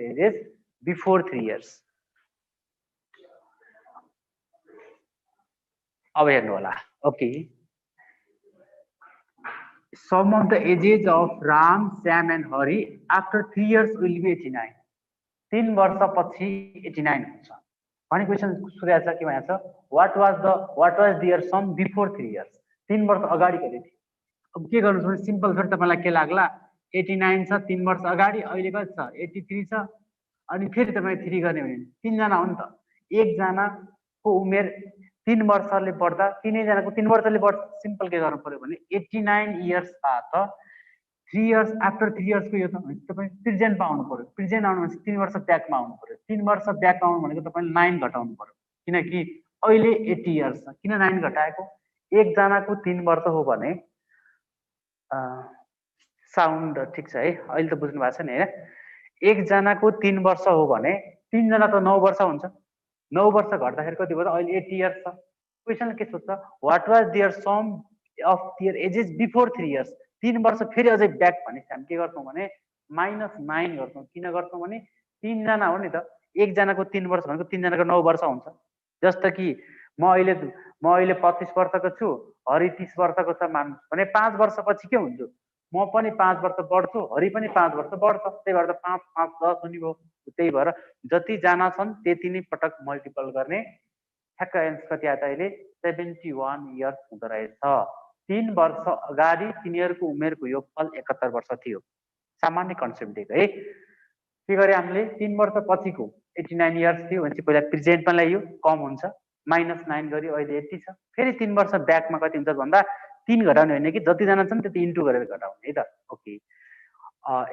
ages before 3 years. अब हेर्नु होला. Okay. Sum of the ages of Ram, Sam and Hari after 3 years will be 89. 3 वर्षपछि 89 हुन्छ. अनि क्वेशन सुरु छ के भनेको छ, what was their sum before 3 years. 3 वर्ष अगाडि कति थियो. अब के गर्नु छ, सिम्पल छ. तपाईलाई के लाग्ला, 89 छ 3 वर्ष अगाडि, अहिले कति छ 83 छ. अनि फेरि तपाई 3 गर्ने भने 3 जना हो नि त. एक जनाको उमेर 3 वर्षले बढ्दा तीनै जनाको 3 वर्षले बढ्छ. सिम्पल के गर्नु पर्यो भने 89 इयर्स बाद 3 इयर्स आफ्टर 3 इयर्स को यो त तपाई प्रेजेन्ट पाउनु पर्यो. प्रेजेन्ट आउनु भने 3 वर्ष ब्याकमा आउनु पर्यो. 3 वर्ष ब्याक आउनु भनेको तपाईले 9 घटाउनु पर्यो, किनकि अहिले 80 इयर्स छ. किन 9 घटाएको, एक जनाको 3 वर्ष हो भने साउन्ड ठीक छ है, अहिले त बुझ्नु भएको छ नि हैन. एक जनाको 3 वर्ष हो भने 3 जना त 9 वर्ष हुन्छ. 9 वर्ष घट्दाखेरि कति भयो त, अहिले 80 इयर्स छ. क्वेशन के सोध्छ, what was their sum of their ages before 3 years. 3 वर्ष फेरि अझै ब्याक भने हामी के गर्छौं भने -9 गर्छौं. किन गर्छौं भने 3 जना हो नि त. एक जनाको 3 वर्ष भनेको 3 जनाको 9 वर्ष हुन्छ. जस्तो कि म अहिले 25 वर्षको छु, हरि 30 वर्षको छ मान्नु भने 5 वर्षपछि के हुन्छ, म पनि 5 वर्ष बढ्छु, हरि पनि 5 वर्ष बढ्छ. त्यही भएर 5 5 10 हुने भयो. त्यही भएर जति जना छन् त्यति नै पटक मल्टिपल गर्ने. ठ्याक्क एन्सर कति आयो त अहिले 71 इयर्स हुँदो रहेछ. 3 वर्ष अगाडि तिनीहरूको उमेरको योगफल 71 वर्ष थियो. सामान्य कन्सेप्ट दिएको है. के गरे हामीले 3 वर्ष पछिको 89 इयर्स थियो भने चाहिँ पहिला प्रेजेन्टमा ल्यायो, कम हुन्छ, -9 गरी अहिले 80 छ. फेरि 3 वर्ष ब्याकमा कति हुन्छ भन्दा 3 घटाउने होइन कि जति जना छन् त्यति इन्टु गरेर घटाउने है त. ओके,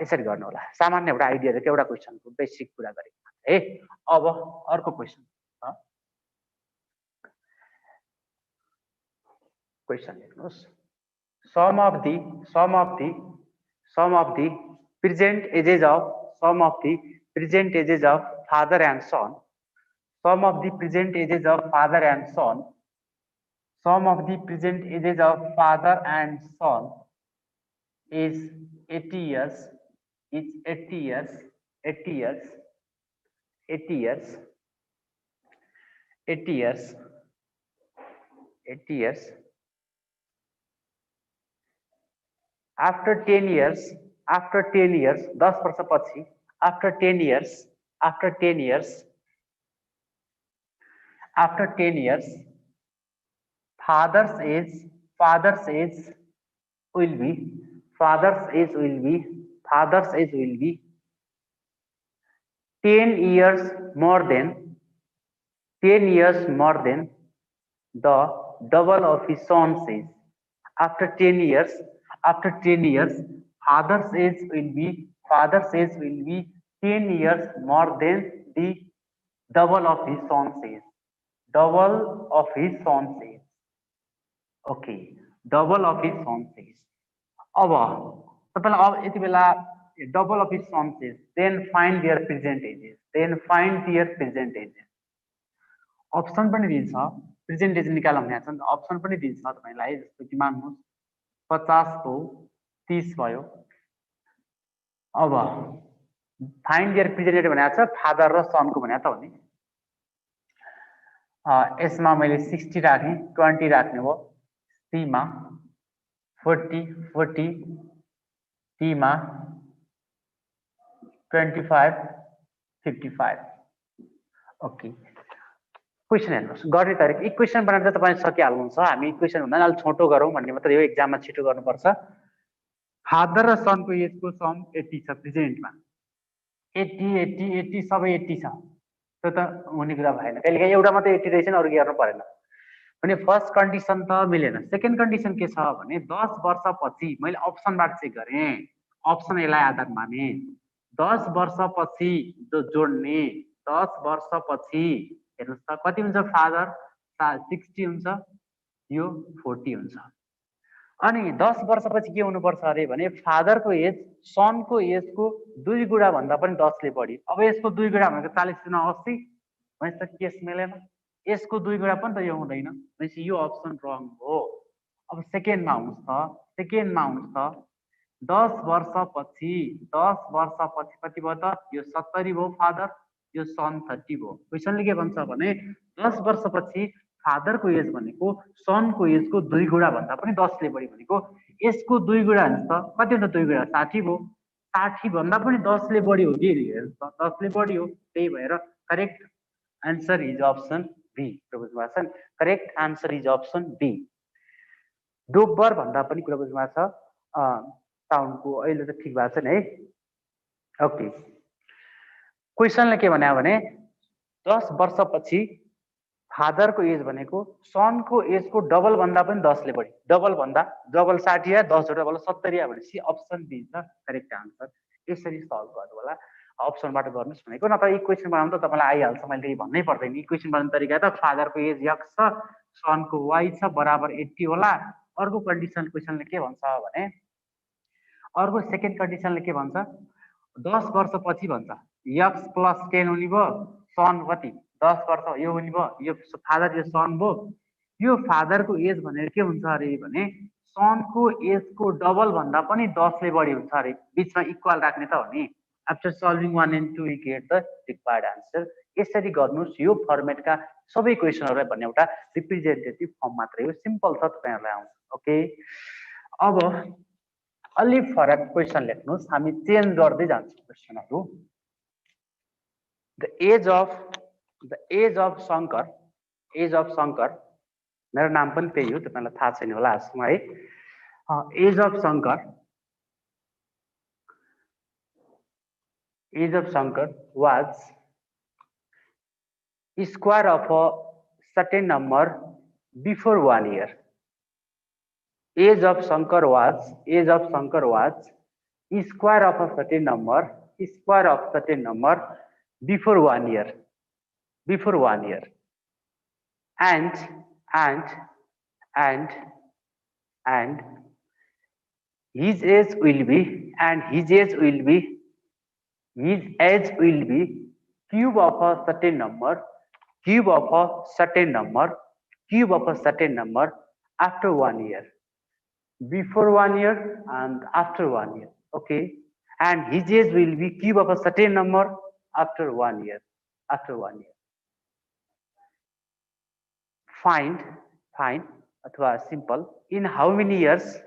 यसरी गर्नु होला. सामान्य एउटा आइडिया दिएको एउटा क्वेशनको बेसिक कुरा गरेको है. अब अर्को क्वेशन लेख्नुहोस्. Sum of the present ages of father and son. Sum of the present ages of father and son. Sum of the present ages of father and son is 80 years. Is 80 years. 80 years. 80 years. 80 years. 80 years. After 10 years, 10 वर्ष पछि, after 10 years, father's age will be 10 years more than the double of his son's age. After 10 years, father's age will be 10 years more than the double of his son's age. Okay, double of his son's age. अब तपाईलाई अब यति बेला double of his son's age, then find their present ages. Option पनि दिन्छ, present as निकाल्न भनेको छ नि, अप्सन पनि दिन्छ तपाईलाई. जस्तो कि मान्नुहोस् 50 को 30 भयो. अब फाइन्ड देयर प्रेजेन्ट एज भनेको छ फादर र सनको भनेको त हो नि. यसमा मैले 60 राखे, 20 राख्ने भयो. सी मा 40 टी मा 25 55. ओके, क्वेशन हेर्नुहोस्. गर्ने तरिका इक्वेसन बनाएर तपाईले सकिहाल्नुहुन्छ. हामी इक्वेसन भन्दा अलि छोटो गरौँ भन्ने मतलब यो एक्जाममा छिटो गर्नुपर्छ. फादर र सनको एजको सम 80 छ प्रेजेन्टमा. 80 सबै 80 छ. त्यो त हुने कुरा भएन. कहिलेकाहीँ एउटा मात्रै 80 रहेछ नि, अरु के गर्नु परेन भने फर्स्ट कन्डिसन त मिलेन. सेकेन्ड कन्डिसन के छ भने 10 वर्षपछि मैले अप्सनबाट चेक गरे, अप्सन यसलाई आधार माने. 10 वर्षपछि जो जोड्ने, 10 वर्षपछि हेर्नुस् त कति हुन्छ, फादर 60 हुन्छ, यो 40 हुन्छ. अनि 10 वर्षपछि के हुनुपर्छ अरे भने फादरको एज सनको एजको 2 गुणा भन्दा पनि 10 ले बढी. अब यसको 2 गुणा भनेको 40 गुणा 80 भनेपछि त केस मिलेन. यसको 2 गुणा पनि त यो हुँदैन भनेपछि यो अप्सन रङ हो. अब सेकेन्डमा आउनुस् त. 10 वर्षपछि कति भयो त? यो 70 भयो फादर, यो सन 30 भयो। क्वेसनले के भन्छ भने 10 वर्षपछि फादरको एज भनेको सनको एजको 2 गुणा भन्दा पनि 10 ले बढी भनेको यसको 2 गुणा हुन्छ त कति हुन्छ? 2 गुणा 60 भयो। 60 भन्दा पनि 10 ले बढी हो कि? हेर्नु त 10 ले बढी हो। त्यही भएर correct answer is option B. बुझ्नु भएको छ? Correct answer is option B. दोब्बर भन्दा पनि कुरा बुझ्नु भएको छ? साउन्डको अहिले त ठिक भएको छ नि है? ओके। क्वेसनले के भन्यो भने 10 वर्षपछि फादरको एज भनेको सनको एजको डबल भन्दा पनि 10 ले बढी। डबल 60 या 10 जोडेर डबल 70 या भनेपछि अप्सन बी छ करेक्ट आन्सर। यसरी सल्भ गर्नु होला। अप्सनबाट गर्नुहोस् भनेको, नत्र इक्वेसन बनाउनु त तपाईँलाई आइहाल्छ, मैले भन्नै पर्दैन। इक्वेसन बनाउने तरिका त फादरको एज x छ, सनको y छ, बराबर 80 होला। अर्को कन्डिसन क्वेसनले के भन्छ भने अर्को सेकेन्ड कन्डिसनले के भन्छ? 10 वर्षपछि भन्छ x प्लस 10 हुने भयो, सन कति? 10 वर्ष यो हुने भयो, यो फादर यो सन भयो। यो फादरको एज भनेर के हुन्छ अरे भने सनको एजको डबल भन्दा पनि 10 ले बढी हुन्छ अरे। बिचमा इक्वल राख्ने त हो नि। After solving 1 and 2 we get the required answer। यसरी गर्नुहोस्। यो फर्मेटका सबै क्वेसनहरूलाई भन्ने एउटा रिप्रेजेन्टेटिभ फर्म मात्रै हो, सिम्पल छ, तपाईँहरूलाई आउँछ। ओके, अब अलि फरक क्वेसन लेख्नुहोस्, हामी चेन्ज गर्दै जान्छौँ क्वेसनहरू। द एज अफ शङ्कर, मेरो नाम पनि त्यही हो, तपाईँलाई थाहा छैन होला आजसम्म है। Age of Shankar was square of a certain number before 1 year। Age of Shankar was square of a certain number before 1 year, and his age will be cube of a certain number after 1 year, before 1 year and after 1 year. Okay, and his age will be cube of a certain number after 1 year. Find अथवा simple in how many years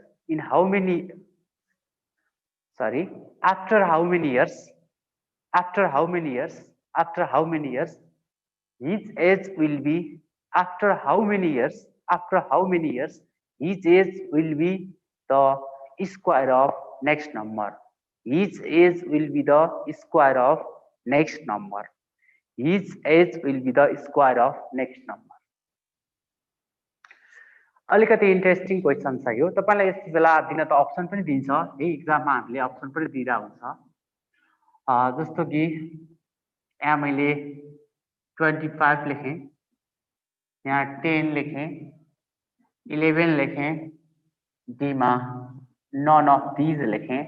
after how many years his age will be after how many years his age will be the square of next number. His age will be the square of next number. अलिकति interesting question छ यो। तपाईलाई यति बेला दिन त option पनि दिन्छ, यही एक्जाममा हामीले अप्सन पनि दिइरा हुन्छ। जस्तो कि यहाँ मैले 25 लेखेँ, यहाँ 10 लेखेँ, 11 लेखेँ, डीमा नन अफ दिज लेखेँ,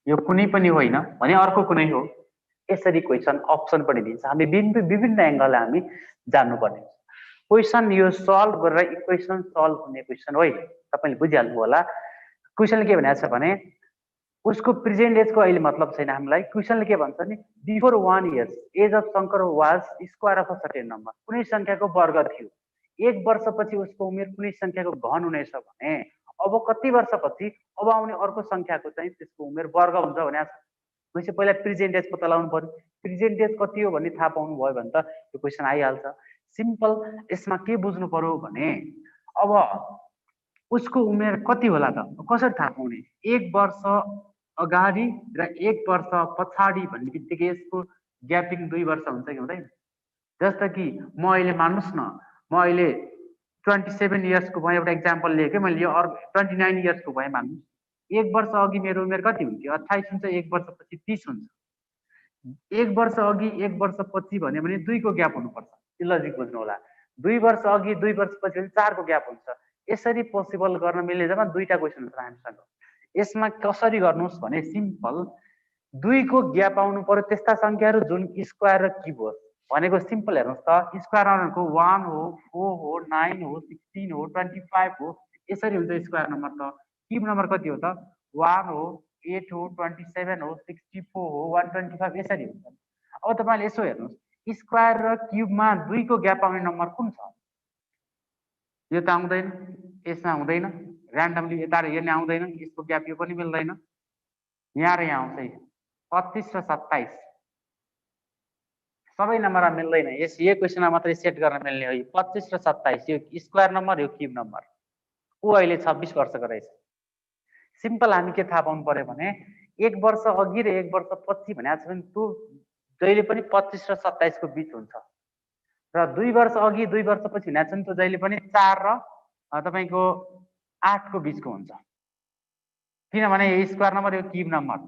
यो कुनै पनि होइन भने अर्को कुनै हो। यसरी क्वेसन अप्सन पनि दिन्छ। हामी विभिन्न एंगल हामी जान्नुपर्ने हुन्छ। क्वेसन यो सल्भ गरेर इक्वेसन सल्भ हुने क्वेसन होइन, तपाईले बुझिहाल्नु होला। क्वेसनले के भनेको छ भने उसको प्रेजेन्ट एजको अहिले मतलब छैन हामीलाई। क्वेसनले के भन्छ नि before 1 year age of Shankar was square of a certain number, कुनै संख्याको वर्ग थियो। 1 वर्षपछि उसको उमेर कुनै संख्याको घन हुनेछ भने अब कति वर्षपछि अब आउने अर्को संख्याको चाहिँ त्यसको उमेर वर्ग हुन्छ भनेको छ। मैले पहिला प्रेजेन्ट एज पत्ता लगाउनु पर्यो। प्रेजेन्ट एज कति हो भन्ने थाहा पाउनु भयो भने त यो क्वेसन आइहाल्छ। सिम्पल। यसमा के बुझ्नु पर्यो भने अब उसको उमेर कति होला त कसरी थाहा पाउने? 1 वर्ष अगाडि र 1 वर्ष पछाडि भन्ने बित्तिकै यसको ग्यापिङ 2 वर्ष हुन्छ कि हुँदैन? जस्तो कि म अहिले मान्नुस् न, म अहिले 27 इयर्सको भए, एउटा एक्जाम्पल लिएँ कि मैले, यो 29 इयर्सको भए मान्नु। 1 वर्ष अघि मेरो उमेर कति हुन्थ्यो? 28 हुन्छ। 1 वर्षपछि 30 हुन्छ। 1 वर्ष अघि 1 वर्ष पछि भन्यो भने 2 को ग्याप हुनुपर्छ। यो लजिक बुझ्नु होला। 2 वर्ष अघि 2 वर्ष पछि भने 4 को ग्याप हुन्छ। यसरी पोसिबल गर्न मिल्ने जम्मा 2टा क्वेसन हुन्छ हामीसँग। यसमा कसरी गर्नुहोस् भने सिम्पल 2 को ग्याप आउनु पर्यो त्यस्ता संख्याहरू जुन स्क्वायर र क्युब हो भनेको। सिम्पल हेर्नुहोस् त, स्क्वायर नम्बरको 1 हो, 4 हो, 9 हो, 16 हो, 25 हो, यसरी हुन्छ स्क्वायर नम्बर। त क्युब नम्बर कति हो त? 1 हो 8 हो 27 हो 64 हो 125 यसरी हुन्छ। अब तपाईले यसो हेर्नुस् स्क्वायर र क्युबमा 2 को ग्याप आउने नम्बर कुन छ? यो त आउँदैन, यसमा हुँदैन, र्यान्डमली यता र यो नि आउँदैन, यसको ग्याप यो पनि मिल्दैन। यहाँ र यहाँ आउँछ 25 र 27 सबै नम्बरमा मिल्दैन। यो क्वेसनमा मात्रै सेट गर्न मिल्ने हो। 25 र 27 यो स्क्वायर नम्बर यो क्युब नम्बर। ऊ अहिले 26 वर्षको रहेछ। सिम्पल हामी के थाहा पाउनु पर्यो भने 1 वर्ष अघि र 1 वर्ष पछि भनेको छ भने त्यो जहिले पनि 25 र 27 को बीच हुन्छ र 2 वर्ष अघि 2 वर्ष पछि भनेको छ नि त्यो जहिले पनि 4 र तपाईको 8 को बीचको हुन्छ। किनभने यो स्क्वायर नम्बर यो क्युब नम्बर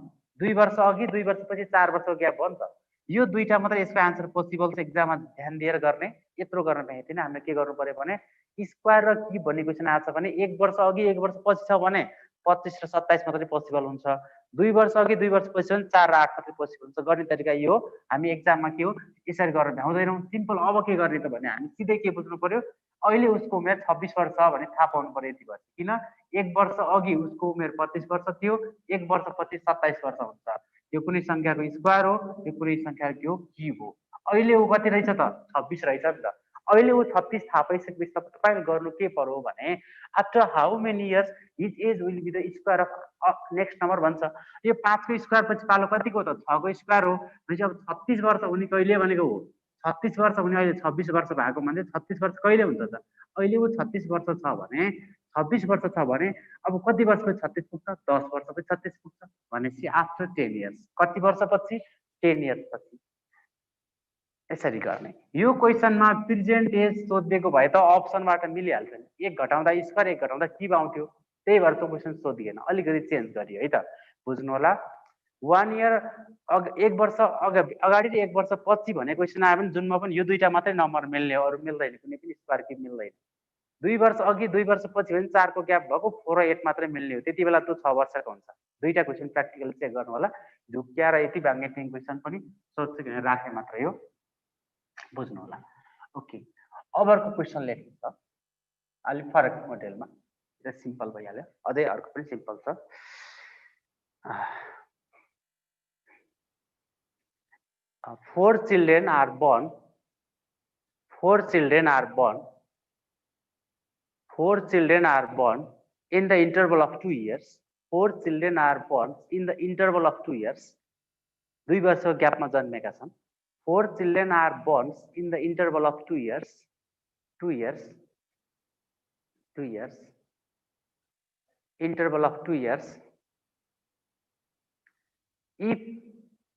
2 वर्ष अघि 2 वर्ष पछि 4 वर्षको ग्याप हो नि त। यो दुईटा मात्रै यसको आन्सर पोसिबल छ। एक्जाममा ध्यान दिएर गर्ने, यत्रो गर्न पाइँदैन। हामीले के गर्नु पर्यो भने स्क्वायर र क्युब भन्ने क्वेसन आछ भने 1 वर्ष अघि 1 वर्ष पछि छ भने 25 र 27 मात्रै पोसिबल हुन्छ। 2 वर्ष अघि 2 वर्ष पछि भने 4 र 8 मात्रै पोसिबल हुन्छ। गर्ने तरिका यो हो। हामी एक्जाममा के हो यसरी गर्न भ्याउँदैनौँ। सिम्पल अब के गर्ने त भने हामी सिधै के बुझ्नु पर्यो अहिले उसको उमेर 26 वर्ष भने थाहा पाउनु पर्यो यति वर्ष। किन 1 वर्ष अघि उसको उमेर 25 वर्ष थियो, 1 वर्ष पछि 27 वर्ष हुन्छ। यो कुनै संख्याको स्क्वायर हो, यो कुनै संख्याको क्युब हो। अहिले ऊ कति रहेछ त 26 रहेछ नि त। अहिले ऊ 36 थाहा पाइसकेपछि तपाईले गर्नु के पर्यो भने after how many years his age will be the square of next number भन्छ। यो 5 को स्क्वायर पछि पालो कतिको त 6 को स्क्वायर हो। भनेपछि अब 36 वर्ष हुने कहिले भनेको हो 36 वर्ष हुने अहिले 26 वर्ष भएको मान्छे 36 वर्ष कहिले हुन्छ त? अहिले ऊ 36 वर्ष छ भने 26 वर्ष छ भने अब कति वर्षपछि 36 पुग्छ? 10 वर्षपछि 36 पुग्छ भनेपछि आफ्टर 10 इयर्स। कति वर्षपछि? 10 इयर्स पछि। यसरी गर्ने। यो क्वेसनमा प्रेजेन्ट एज सोधिएको भए त अप्सनबाट मिलिहाल्छ नि। 1 घटाउँदा स्क्वायर 1 घटाउँदा क्युब आउँथ्यो। त्यही भएर त्यो क्वेसन सोधिएन, अलिकति चेन्ज गरियो है त। बुझ्नु होला। 1 इयर 1 वर्ष अगाडि र 1 वर्ष पछि भन्ने क्वेसन आयो भने जुनमा पनि यो दुईटा मात्रै नम्बर मिल्ने हो, अरू मिल्दैन, कुनै पनि स्क्वायर क्युब मिल्दैन। 2 वर्ष अघि 2 वर्ष पछि भने 4 को ग्याप भएको 4 र 8 मात्रै मिल्ने हो। त्यति बेला त्यो 6 वर्षको हुन्छ। दुईटा क्वेसन प्र्याक्टिकल चेक गर्नु होला। झुक्क्या र यति भाग्ने टिङ क्वेसन पनि सोध्छु किन राखे मात्रै हो। बुझ्नु होला। ओके, अबको क्वेसन लेख्नु छ अलिक फरक मोडेलमा। यो सिम्पल भइहाल्यो। अझै अर्को पनि सिम्पल छ। 4 children are born. 4 children are born. 4 children are born in the interval of 2 years. 4 children are born in the interval of 2 years. 2 वर्षको ग्यापमा जन्मेका छन्। 4 children are born in the interval of 2 years. 2 years. 2 years. Interval of 2 years. If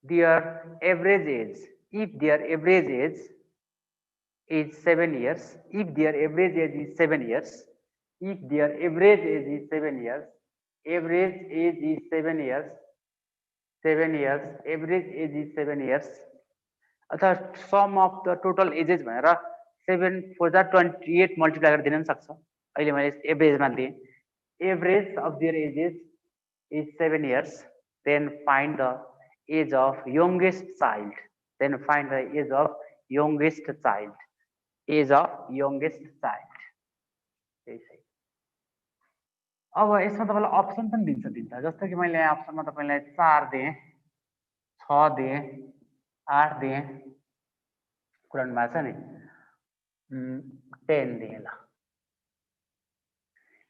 their average age is 7 years, if their average age is 7 years, if their average age is 7 years, average age is 7 years, 7 years, average age is 7 years, अर्थात sum of the total ages भनेर 7 4 जा 28 multiply गरेर दिन सक्छ। अहिले मैले एभरेजमा दिएँ। average of their ages is 7 years, then find the age of youngest child, then find the age of youngest child, age of youngest child. अब यसमा तपाईलाई अप्सन पनि दिन्छ। जस्तो कि मैले अप्सनमा तपाईलाई 4 दिएँ, 6 दिएँ, 8 दिएँ, कुरान भएको छ नि 10 दिएँ। ल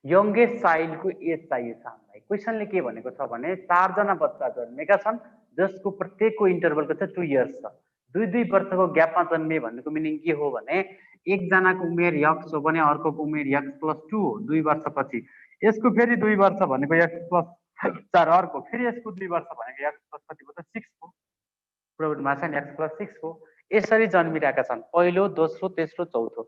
यंगेस्ट चाइल्डको एज चाहियो हामीलाई। क्वेसनले के भनेको छ भने 4 जना बच्चा जन्मेका छन् जसको प्रत्येकको इन्टरभलको चाहिँ 2 इयर्स छ। 2 वर्षको ग्यापमा जन्मे भनेको मिनिङ के हो भने एक जनाको उमेर x हो भने अर्कोको उमेर x+2 हो 2 वर्षपछि। यसको फेरि 2 वर्ष भनेको x+4 अर्को फेरि यसको 2 वर्ष भनेको x+कति भयो त 6 हो। प्रोब्लममा छ नि x+6 हो। यसरी जन्मिरहेका छन् पहिलो, दोस्रो, तेस्रो, चौथो।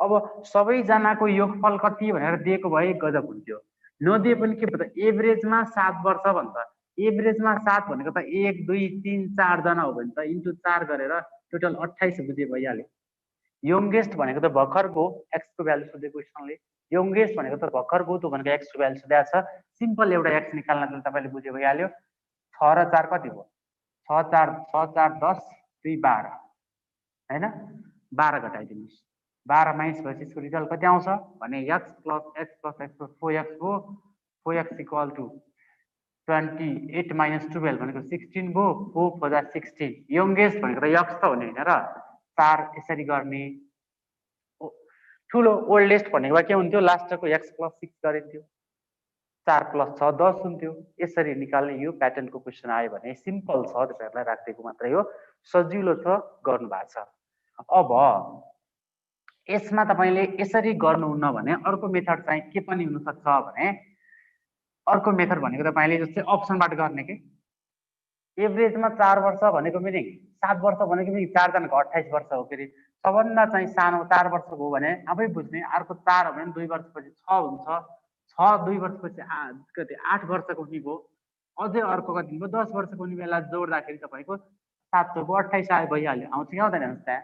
अब सबैजनाको योगफल कति भनेर दिएको भए गजब हुन्थ्यो। नदिए पनि के भन्छ एभरेजमा 7 वर्ष भन्छ। एभरेजमा 7 भनेको त 1 2 3 4 जना हो भने त इन्टु 4 गरेर टोटल 28 बुझे भइहाल्यो। यंगेस्ट भनेको त भर्खरको x को भ्यालु सोधेको क्वेसनले। यंगेस्ट भनेको त भर्खरको त भनेको x को भ्यालु सोधेको छ। सिम्पल एउटा x निकाल्न त तपाईले बुझे भइहाल्यो। 6 र 4 कति भयो? 6 4 10 2 12 हैन 12 घटाइदिनुस्। 12 माइनस भएपछि यसको रिजल्ट कति आउँछ भने x + x + x + 4x हो। 4x = 28 माइनस 12 भनेको 16 भयो, 4 4 16। यंगेस्ट भनेको त यक्स त हो नि हैन र, 4 यसरी गर्ने। ठुलो ओल्डेस्ट भनेको के हुन्थ्यो, लास्टको x + 6 गरिन्थ्यो, 4 + 6 10 हुन्थ्यो। यसरी निकाल्ने यो प्याटर्नको क्वेशन आयो भने सिम्पल छ, तपाईहरुलाई राख्दिएको मात्रै हो, सजिलो छ, गर्नु भएको छ। अब यसमा तपाईले यसरी गर्नुहुन्न भने अर्को मेथड चाहिँ के पनि हुन सक्छ भने, अर्को मेथड भनेको तपाईले जस्तै अप्सनबाट गर्ने के, एभरेजमा 4 वर्ष भनेको मिनिङ 7 वर्ष भनेको मिनिङ 4 जनाको 28 वर्ष हो फेरि। सबभन्दा चाहिँ सानो 4 वर्षको हो भने आफै बुझ्ने, अर्को 4 हो भने 2 वर्षपछि 6 हुन्छ, 6 2 वर्षपछि कति 8 वर्षको हुने भयो। अझै अर्को कति भयो 10 वर्षको हुने बेला जोड्दाखेरि तपाईको 7 चौको 28 आयो, भइहाल्यो। आउँछ कि आउँदैन हुन्छ त्यहाँ,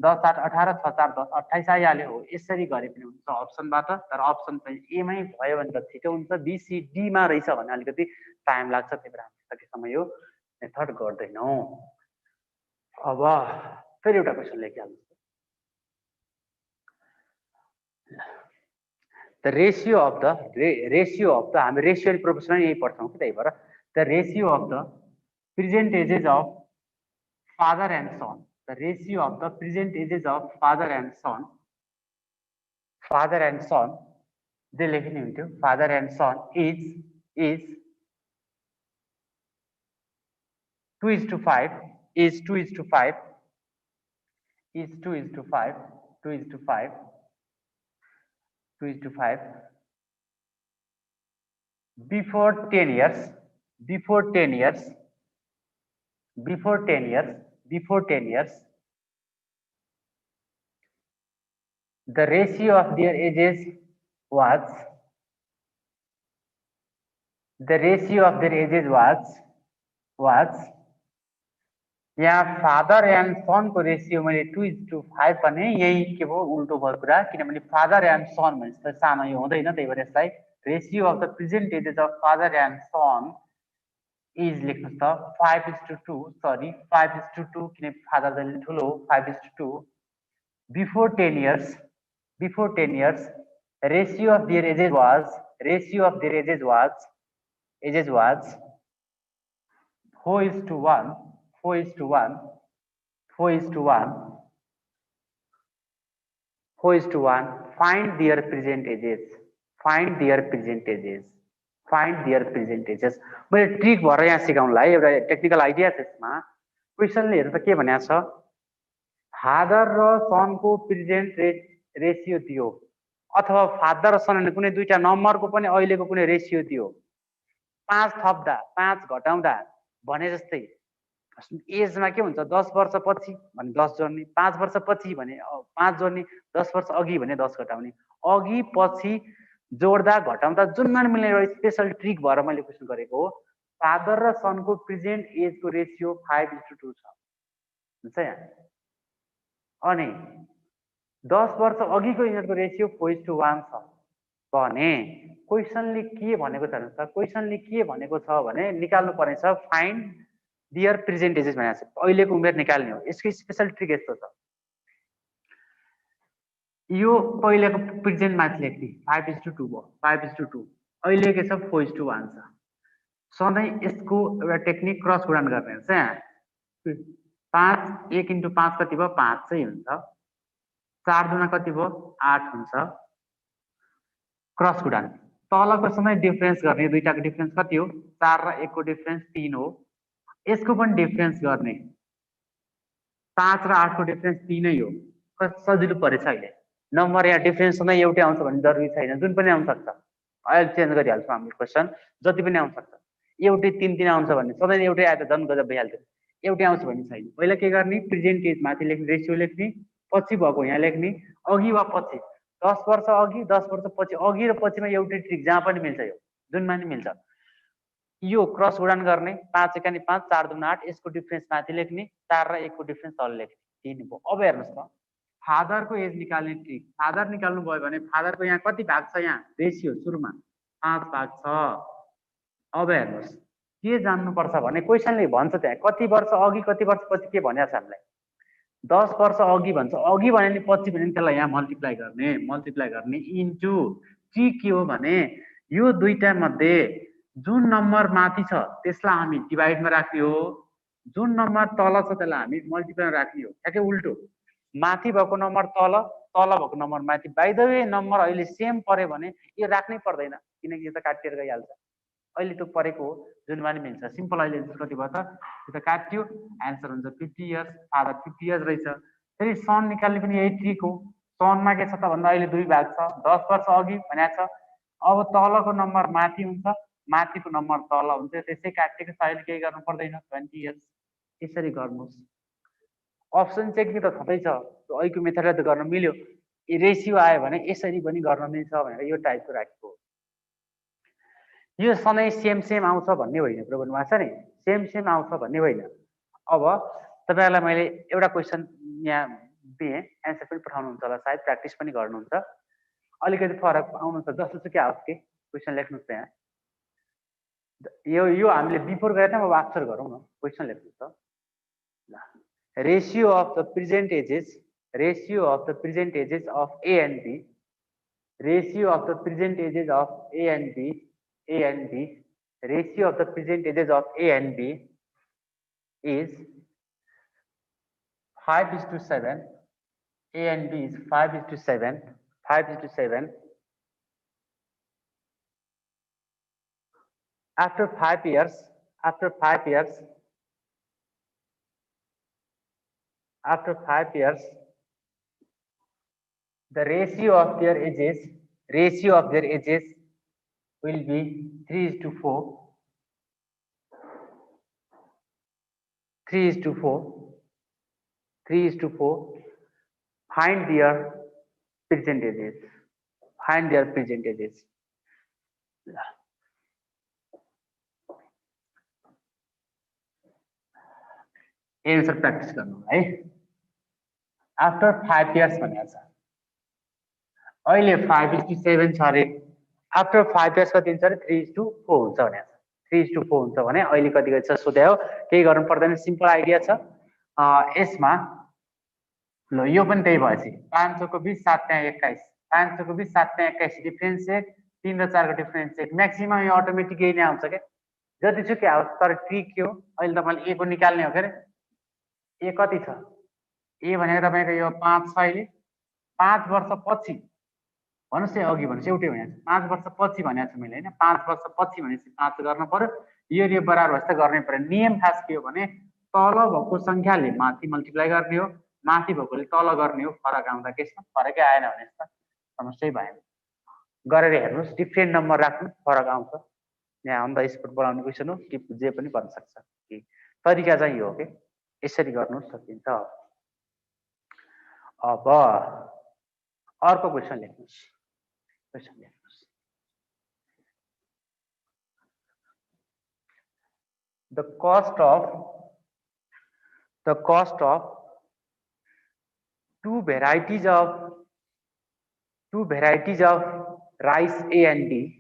10 8 18 6 4 10 28 आइहाल्यो हो। यसरी गरे पनि हुन्छ अप्सनबाट, तर अप्सन चाहिँ ए मै भयो भने त छिटो हुन्छ, बी सी डी मा रहेछ भने अलिकति टाइम लाग्छ, त्यही भएर हामी सकेसम्म यो मेथड गर्दैनौं। अब फेरि एउटा क्वेशन लेखिहाल्नु। द रेशियो अफ द हामी रेशियो प्रोपोर्सनल यही पढ्छौं कि, त्यही भएर the ratio of the present ages of father and son, the ratio of the present ages of father and son जे लेख्ने हुन्थ्यो, father and son is 2:5 is 2:5 is 2:5 2:5 2:5 before 10 years the ratio of their ages was यहाँ father and सन को ratio मैले 2:5 भने यही के भयो उल्टो भयो कुरा, किनभने फादर एन्ड सन भनेपछि सानो यो हुँदैन, त्यही भएर यसलाई ratio of the present ages of father and son is लेख्नुस् त 5:2, सरी 5:2 किन फादर जहिले ठुलो हो, 5:2 before 10 years ratio of their ages was 4:1 find their present ages मैले ट्रिक भएर यहाँ सिकाउनलाई एउटा टेक्निकल आइडिया छ यसमा। क्वेशनले हेर्नु त के भनेको छ, फादर र सन को प्रेजेन्ट रेशियो दियो, अथवा फादर र सन कुनै दुईटा नम्बरको पनि अहिलेको कुनै रेशियो दियो, 5 थप्दा 5 घटाउँदा भने जस्तै एजमा के हुन्छ, 10 वर्षपछि भने 10 जोड्ने, 5 वर्षपछि भने 5 जोड्ने, 10 वर्ष अघि भने 10 घटाउने, अघि पछि जोड्दा घटाउँदा जुनमा मिल्ने एउटा स्पेशल ट्रिक भएर मैले क्वेशन गरेको हो। फादर र सनको प्रेजेन्ट एजको रेशियो 5:2 छ हुन्छ यहाँ, अनि 10 वर्ष अघिको यिनीहरूको रेशियो 4:1 छ भने क्वेशनले के भनेको छ त, क्वेशनले के भनेको छ भने निकाल्नु पर्ने छ फाइन्ड दियर प्रेजेन्ट एजेस भनेको छ, अहिलेको उमेर निकाल्ने हो। यसको स्पेशल ट्रिक यस्तो छ, यो पहिलेको प्रेजेन्ट माथि लेख्ने 5:2 भयो, 5:2 अहिले के छ 4:1 छ। सधैँ यसको एउटा टेक्निक क्रस गुणन गर्ने हुन्छ। यहाँ 5 1 × 5 कति भयो 5 चाहिँ हुन्छ, 4 दुना कति भयो 8 हुन्छ, क्रस गुणन तलको सधैँ डिफरेन्स गर्ने, दुईटाको डिफरेन्स कति हो 4 र 1 को डिफरेन्स 3 हो, यसको पनि डिफरेन्स गर्ने 5 र 8 को डिफरेन्स 3 नै हो। सजिलो परेछ, अहिले नम्बर यहाँ डिफरेन्स सधैँ एउटै आउँछ भन्ने जरुरी छैन, जुन पनि आउन सक्छ, अहिले चेन्ज गरिहाल्छौँ हामीले क्वेशन, जति पनि आउन सक्छ। एउटै 3 3 आउँछ भने सधैँ एउटै आए त झन् गजब भइहाल्थ्यो, एउटै आउँछ भन्ने छैन। पहिला के गर्ने, प्रेजेन्ट एज माथि लेख्ने, रेशियो लेख्ने, पछि भएको यहाँ लेख्ने, अघि वा पछि 10 वर्ष अघि 10 वर्ष पछि, अघि र पछिमा एउटै ट्रिक जहाँ पनि मिल्छ, यो जुनमा नि मिल्छ। यो क्रस गुणन गर्ने 5 एकानी 5 4 दुना 8, यसको डिफरेन्स माथि लेख्ने, 4 र 1 को डिफरेन्स तल लेख्ने, 3 भयो। अब हेर्नुस् त फादर को एज निकाल्ने ट्रिक, फादर निकाल्नु भयो भने फादर को यहाँ कति भाग छ, यहाँ रेशियो सुरुमा 5 भाग छ। अब हेर्नुस् के जान्नु पर्छ भने क्वेशनले भन्छ त्यहाँ कति वर्ष अघि कति वर्ष पछि के भनेको छ हामीलाई, 10 वर्ष अघि भन्छ, अघि भने नि पछि भने त्यसलाई यहाँ मल्टिप्लाई गर्ने इन्टु ट्रिक के हो भने यो दुईटा मध्ये जुन नम्बर माथि छ त्यसलाई हामी डिभाइडमा राख्ने हो, जुन नम्बर तल छ त्यसलाई हामी मल्टिप्लाईमा राख्ने हो। ठ्याक्कै उल्टो, माथि भएको नम्बर तल, तल भएको नम्बर माथि। बाइ द वे नम्बर अहिले सेम पर्यो भने यो राख्नै पर्दैन, किनकि यो त काटिएर गइहाल्छ। अहिले त्यो परेको हो, जुन पनि मिल्छ। सिम्पल अहिले कति भयो त, यो त काट्यो, एन्सर हुन्छ 50 इयर्स। फादर 50 इयर्स रहेछ। फेरि सन निकाल्ने पनि यही ट्रिक हो। सनमा के छ त भन्दा अहिले 2 भाग छ, 10 वर्ष अघि भनेको छ। अब तलको नम्बर माथि हुन्छ, माथिको नम्बर तल हुन्छ, त्यसै काटेको छ। अहिले केही गर्नु पर्दैन, 20 इयर्स। यसरी गर्नुहोस्। अप्सन चेक त छँदै छ, अहिलेको मेथडले त गर्न मिल्यो। रेसियो आयो भने यसरी पनि गर्न मिल्छ भनेर यो टाइपको राखेको हो। यो सधैँ सेम सेम आउँछ भन्ने होइन, प्रोब्लम भएको छ नि, सेम सेम आउँछ भन्ने होइन। अब तपाईँहरूलाई मैले एउटा क्वेसन यहाँ दिएँ, एन्सर पनि पठाउनुहुन्छ होला, सायद प्र्याक्टिस पनि गर्नुहुन्छ। अलिकति फरक आउनु छ जस्तो क्या आओस् कि क्वेसन लेख्नुहोस् त्यहाँ। यो हामीले बिफोर गरेर अब आन्सर गरौँ न। क्वेसन लेख्नुहोस् त। Ratio of the present ages, ratio of the present ages of A and B, ratio of the present ages of A and B, A and B, ratio of the present ages of A and B is 5:7. A and B is 5:7. 5:7. After 5 years, after 5 years, the ratio of their ages will be 3:4. 3:4. Find their present ages. Find their present ages. Answer practice गर्नु है। After 5 years भनेको छ, अहिले 5:7 छ अरे। After 5 years कति हुन्छ अरे? 3:4 हुन्छ भनेको छ। 3:4 हुन्छ भने अहिले कति छ सोधे हो, केही गर्नु पर्दैन, सिम्पल आइडिया छ। यसमा ल यो पनि त्यही भएपछि 5 चौको 20, 7 त्यहाँ 21, 5 चौको 20, 7 त्यहाँ 21, डिफ्रेन्स 1, 3 र 4 को डिफ्रेन्स 1, म्याक्सिमम यो अटोमेटिक यही नै आउँछ क्या, जतिसुकै आओस्। तर ट्रिक के हो, अहिले तपाईँले ए को निकाल्ने हो के अरे। ए कति छ? ए भनेको तपाईँको यो 5 छ अहिले। 5 वर्षपछि भन्नुहोस् न, अघि भन्नुहोस् एउटै भनेको छ। 5 वर्षपछि भनेको छु मैले होइन, 5 वर्षपछि भनेपछि 5 गर्न पर्यो। यो बराबर भएपछि त गर्नै पर्यो। नियम खास के हो भने तल भएको सङ्ख्याले माथि मल्टिप्लाई गर्ने हो, माथि भएकोले तल गर्ने हो। फरक आउँदा के छ, फरकै आएन भने त समस्यै भएन। गरेर हेर्नुहोस्, डिफ्रेन्ट नम्बर राख्नु, फरक आउँछ। यहाँ अन द स्पट बनाउने क्वेसन हो कि जे पनि बन्न सक्छ। तरिका चाहिँ यो हो कि यसरी गर्नु सकिन्छ। अब अर्को क्वेसन लेख्नुहोस्। The cost of two varieties of rice A and B.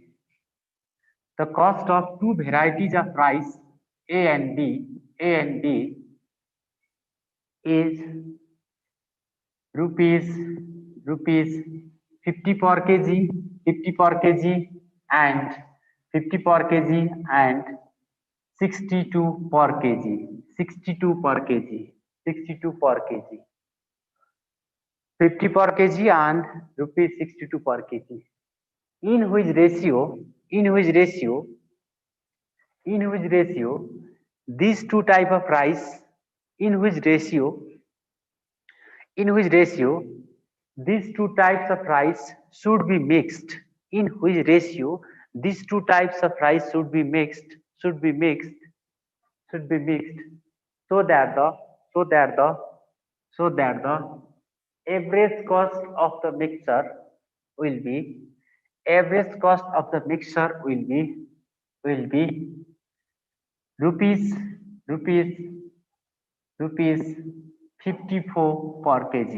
The cost of two varieties of rice A and B is rupees 50 per kg, 50 per kg and 50 per kg and 62 per kg, 62 per kg, 62 per kg, 50 per kg and rupees 62 per kg. In which ratio these two type of rice, in which ratio these two types of rice should be mixed, in which ratio these two types of rice should be mixed so that the average cost of the mixture will be rupees 54 per kg.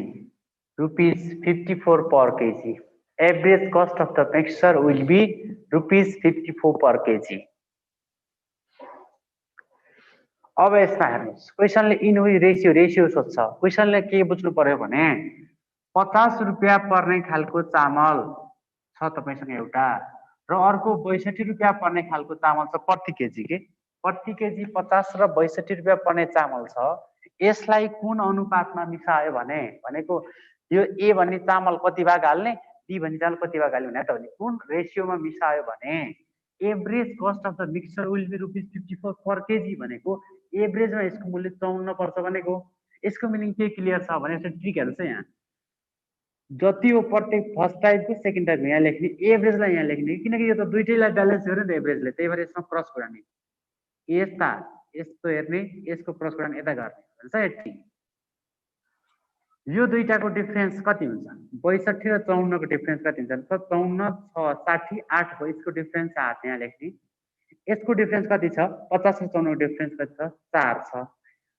Rupees 54 per kg. Average cost of the mixture will be rupees 54 per kg. अब यसमा हेर्नुहोस्, क्वेसनले in which ratio सोध्छ। क्वेसनले के बुझ्नु पर्यो भने 50 रुपियाँ पर्ने खालको चामल छ तपाईसँग एउटा, र अर्को 62 रुपियाँ पर्ने खालको चामल छ प्रति केजी के प्रति केजी 50 र 62 रुपियाँ पर्ने चामल छ। यसलाई कुन अनुपातमा मिसायो भनेको यो ए भन्ने चामल कति भाग हाल्ने, बी भन्ने चामल कति भाग हाल्ने भने त भने कुन रेसियोमा मिसायो भने average cost of the mixture will be ₹54 per KG भनेको एभरेजमा यसको मूल्य 54 पर्छ भनेको। यसको मिनिङ के क्लियर छ भने ट्रिकहरू छ यहाँ। जति हो प्रत्येक फर्स्ट टाइपको सेकेन्ड टाइपको यहाँ लेख्ने, एभरेजलाई यहाँ लेख्ने, किनकि यो त दुइटैलाई ब्यालेन्स गर्यो नि त एभरेजले, त्यही भएर यसमा क्रस गुणाउने, यस्ता यस्तो हेर्ने, यसको क्रस गुणाउने यता गर्ने भन्छ 80। यो दुईटाको डिफरेन्स कति हुन्छ 62 र 54 को डिफरेन्स कति हुन्छ 54 6 60 8 हो, यसको डिफरेन्स 8 यहाँ लेख्ने। यसको डिफरेन्स कति छ 50 र 54 को डिफरेन्स कति छ 4 छ।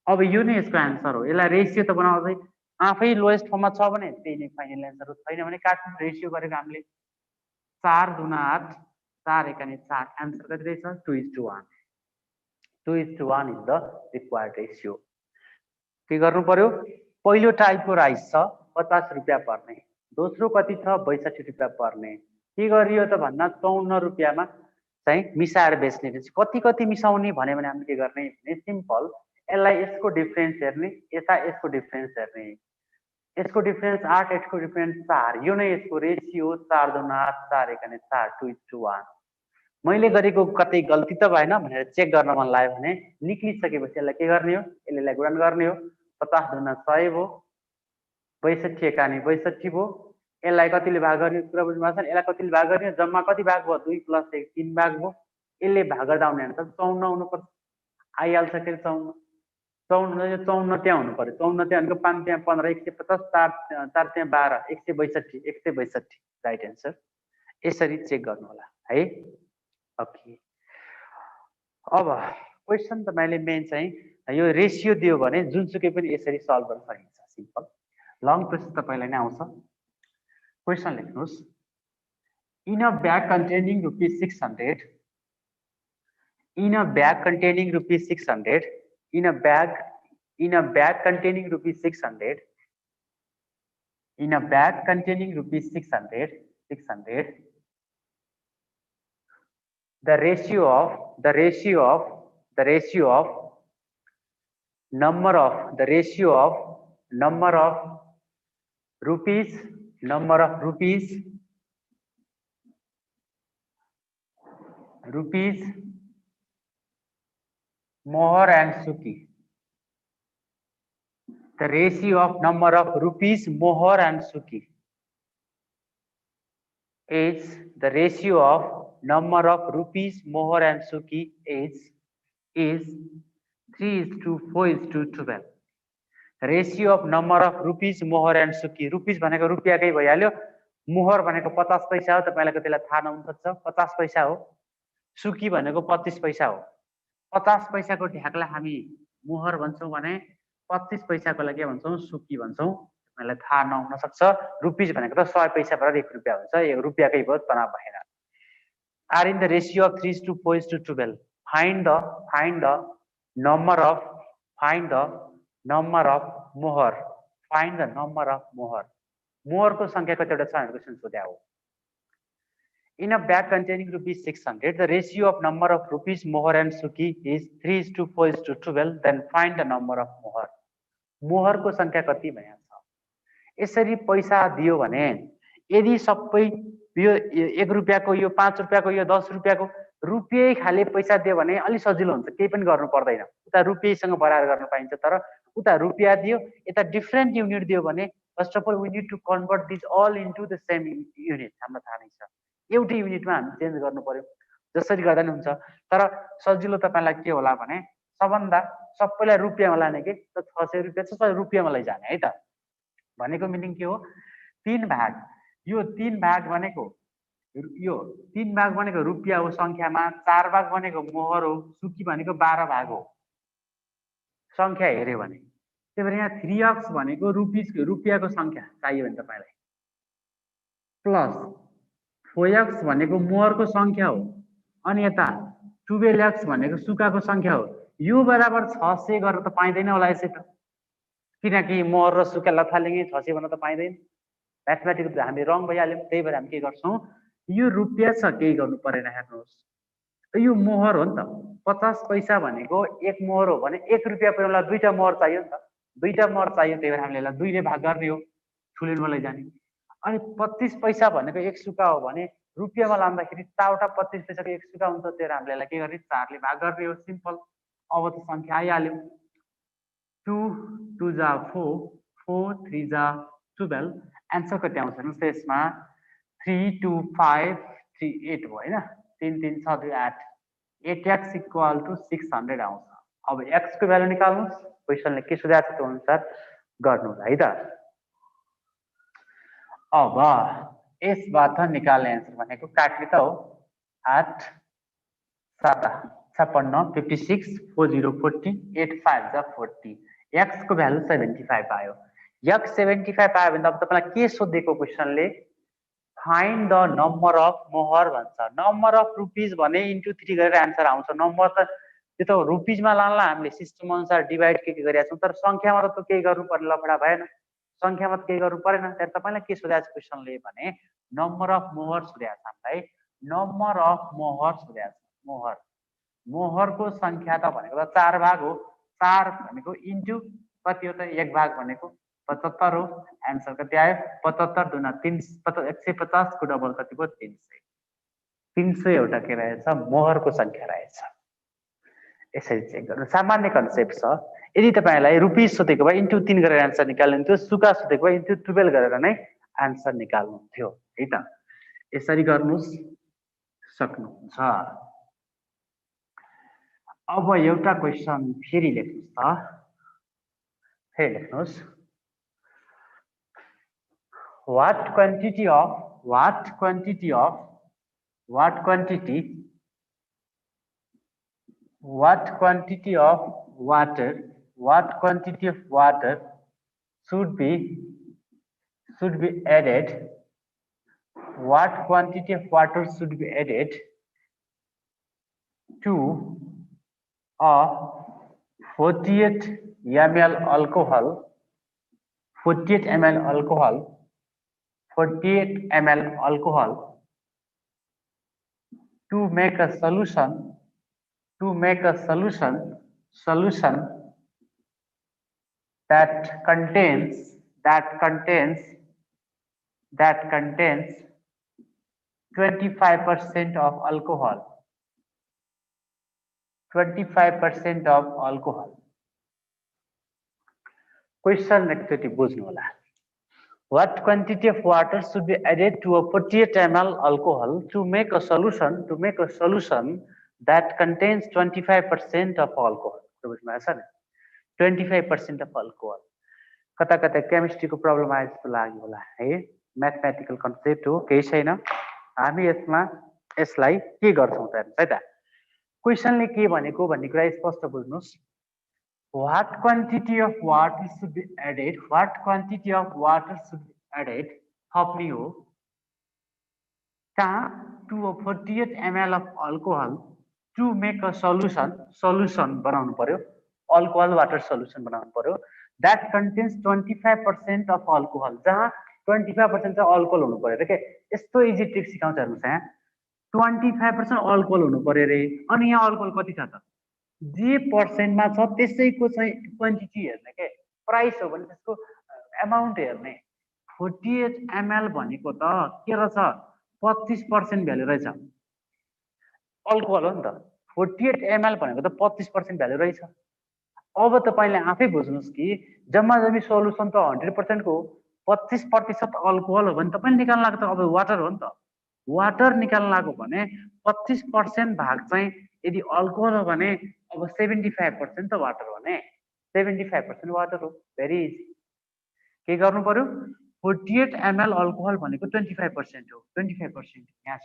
अब यो नै यसको आन्सर हो। यसलाई रेसियो त बनाउँदै आफै लोएस्ट फर्ममा छ भने त्यही नै फाइनल आन्सर हो, छैन भने काट्नु। रेसियो गरेको हामीले 4 दुना 8 4 एकानी 4, आन्सर कति रहेछ 2:1। 2:1 इज द रिक्वायर्ड रेसियो। के गर्नु पर्यो, पहिलो टाइपको राइस छ 50 रुपियाँ पर्ने, दोस्रो कति छ 62 रुपियाँ पर्ने। के गरियो त भन्दा 54 रुपियाँमा चाहिँ मिसाएर बेच्ने रहेछ। कति कति मिसाउने भन्यो भने हामीले के गर्ने भने सिम्पल, यसलाई यसको डिफरेन्स हेर्ने, यता यसको डिफरेन्स हेर्ने। यसको डिफरेन्स 8, यसको डिफरेन्स 4, यो नै यसको रेसियो 4 दुना 8 4 एकानी 4 2:1। मैले गरेको कतै गल्ती त भएन भनेर चेक गर्न मन लाग्यो भने निक्लिसकेपछि यसलाई के गर्ने हो, यसलाई गुणन गर्ने हो। 50 दुना 100 भयो, 62 एकानी 62 भयो। यसलाई कतिले भाग गर्ने कुरा बुझ्नु भएको छ। यसलाई कतिले भाग गर्ने, जम्मा कति भाग भयो 2 + 1 3 भाग भयो। यसले भाग गर्दा आउने भने त 54 आउनुपर्छ, आइहाल्छ के 54। 54 त्यहाँ हुनु पर्यो, 54 त्यहाँ भनेको 5 त्यहाँ 15 150 4 त्यहाँ 12 162 162 राइट एन्सर। यसरी चेक गर्नु होला है। ओके, अब क्वेसन तपाईले मेन चाहिँ यो रेसियो दियो भने जुनसुकै पनि यसरी सल्भ गर्न सकिन्छ, सिम्पल। लङ क्वेसन तपाईलाई नै आउँछ। क्वेसन लेख्नुस्, in a bag containing ₹600, in a bag containing ₹600, in a bag containing ₹600, in a bag containing ₹600, the ratio of number of rupees Mohar and Suki. The ratio of number of rupees Mohar and Suki is the ratio of number of rupees Mohar and Suki is 3:4:12. Ratio of number of rupees Mohar and Suki. Rupees भनेको रुपियाँकै भइहाल्यो, मोहर भनेको 50 पैसा हो, तपाईलाई कतिलाई थाहा नहुन सक्छ 50 पैसा हो। सुकी भनेको 25 पैसा हो। 50 पैसाको ढ्याकलाई हामी मोहर भन्छौँ भने 25 पैसाको लागि के भन्छौँ सुकी भन्छौँ, तपाईलाई थाहा नहुन सक्छ। रुपीस भनेको त 100 पैसा पर 1 रुपियाँ हुन्छ, यो रुपियाँकै भयो तनाव भएन। Are in the ratio of 3:4:12. Find the number of मोहर। Find the number of मोहर। मोहरको संख्या कतिवटा छ भनेर क्वेशन सोध्या हो। In a bag containing ₹600, the ratio of number of rupees Mohar and Suki is 3:4:12. Then find the number of Mohar. मोहर को संख्या कति भनेको छ। यसरी पैसा दियो भने यदि सबै यो 1 रुपियाँको, यो 5 रुपियाँको, यो 10 रुपियाँको रुपियाँ खाली पैसा दियो भने अलि सजिलो हुन्छ, केही पनि गर्नु पर्दैन। उता रुपियाँसँग बराबर गर्न पाइन्छ, तर उता रुपियाँ दियो यता डिफरेन्ट युनिट दियो भने first of all we need to convert this all into the same unit. हाम्रो थाहा नै छ एउटै युनिटमा हामी चेन्ज गर्नु पर्यो, जसरी गर्दा नि हुन्छ। तर सजिलो तपाईलाई के होला भने सबभन्दा सबैलाई रुपियाँमा लाने के त 600 रुपियाँ छ, रुपियाँमा लैजाने है त। भनेको मिनिङ के हो, 3 भाग, यो 3 भाग भनेको रुपियाँ हो संख्यामा, 4 भाग भनेको मोहर हो, सुकी भनेको 12 भाग हो संख्या हेर्यो भने। त्यही भएर यहाँ 3x भनेको रुपियाँको संख्या चाहियो भने तपाईलाई, प्लस 4x भनेको मोहरको संख्या हो, अनि यता 12x भनेको सुकाको संख्या हो। यो बराबर 600 गरेर त पाइँदैन होला यसै त, किनकि मोहर र सुका लथालिङ्गे 600 भन्न त पाइँदैन। म्याथमेटिक्स हामी रङ भइहाल्यौँ। त्यही भएर हामी के गर्छौँ, यो रुपियाँ छ, केही गर्नु परेन। हेर्नुहोस्, यो मोहर हो नि त। 50 पैसा भनेको एक मोहर हो भने 1 रुपियाँ पुर्याउनलाई दुईटा मोहर चाहियो नि त। दुईटा मोहर चाहियो, त्यही भएर हामीले यसलाई 2 ले भाग गर्ने हो, ठुलेमा लैजाने। अनि 25 पैसा भनेको 1 सुका हो भने रुपियाँमा लाँदाखेरि चारवटा 25 पैसाको 1 सुका हुन्छ, त्यही भएर हामीले यसलाई के गर्ने, 4 ले भाग गर्ने हो। सिम्पल। अब त संख्या आइहाल्यो। 2 2 जा 4, 4 3 जा 12। एन्सर कति आउँछ हेर्नुहोस् यसमा, 3 2 5 3 8 हो हैन। 3 3 6 2 8, 8x = 600 आउँछ। अब x को भ्यालु निकाल्नुस्। क्वेशनले के सोधेको छ त्यो अनुसार गर्नु है त। अब यसबाट निकाल्ने एन्सर भनेको काट्ने त हो। 8 7 56 56 40 40 8 5 जा 40, x को भ्यालु 75 आयो। x 75 आयो भने अब तपाईलाई के सोधेको क्वेशनले, फाइन्ड द नम्बर अफ मोहर भन्छ। नम्बर अफ रुपीज भने इन्टु 3 गरेर एन्सर आउँछ। नम्बर त त्यो त रुपीजमा लानला हामीले सिस्टम अनुसार डिभाइड के गरेका छौं, तर संख्यामा त केही गर्नु पर्ने लफडा भएन। संख्यामा त केही गर्नु परेन। त्यहाँ तपाईलाई के सोधेको छ क्वेशनले भने नम्बर अफ मोहर सोधेको छ हामीलाई। नम्बर अफ मोहर सोधेको छ। मोहर, मोहरको संख्या त भनेको त 4 भाग हो। 4 भनेको इन्टु कति हो त, 1 भाग भनेको 75 हो। एन्सर कति आयो, 75 दुना 3 150 को डबल कति भयो, 300। 300 एउटा के रहेछ, मोहरको संख्या रहेछ। यसरी चेक गर्नु, सामान्य कन्सेप्ट छ। यदि तपाईलाई रुपीज सोधेको भए इन्टु 3 गरेर एन्सर निकाल्नुहुन्थ्यो, सुका सोधेको भए इन्टु 12 गरेर नै एन्सर निकाल्नुहुन्थ्यो है त। यसरी गर्नुस्, सक्नुहुन्छ। अब एउटा क्वेशन फेरि लेख्नुस् त, फेरि लेख्नुस्। what quantity of water should be added, what quantity of water should be added to a 48 ml alcohol, 48 ml alcohol to make a solution that contains 25% of alcohol. 25% of alcohol. Question एकचोटि बुझ्नु होला। What quantity of water should be added to a 48 ml alcohol to make a solution that contains 25% of alcohol? बुझ्नु आएछ नि, 25% of alcohol। कता कता chemistry को problem आए जस्तो लाग्यो होला है। मैथमेटिकल कन्सेप्ट हो, केही छैन। हामी यसलाई के गर्छौं त हेर्नुस् है त। क्वेशनले के भनेको भन्ने कुरा स्पष्ट बुझ्नुस्। What quantity of water should be added? थप्ने हो कहाँ, to a 48 ml of alcohol to make a solution बनाउनु पर्यो, alcohol water solution बनाउनु पर्यो, that contains 25% of alcohol, जहाँ 25% चाहिँ अल्कोहल हुनु पर्यो रे के। यस्तो इजी ट्रिक सिकाउँछ हेर्नुस् यहाँ। 25% अल्कोहल हुनु पर्यो रे। अनि यहाँ अल्कोहल कति छ त, जे पर्सेन्टमा छ त्यसैको चाहिँ क्वान्टिटी हेर्ने के, प्राइस हो भने त्यसको अमाउन्ट हेर्ने। 48 ml भनेको त के रहेछ, 25% भ्यालु रहेछ, अल्कोहल हो नि त। 48 ml भनेको त 25% भ्यालु रहेछ। अब तपाईले आफै बुझ्नुस् कि जम्मा जम्मी सोलुसन त 100% को 25% अल्कोहल हो भने तपाईले निकाल्न लाग्यो त अब वाटर हो नि त। वाटर निकाल्न लाग्यो भने 25% भाग चाहिँ यदि अल्कोहल हो भने अब 75% त वाटर हो भने 75% वाटर हो। Very easy. के गर्नु पर्यो, 48 ml अल्कोहल भनेको 25% हो, 25% यहाँ छ।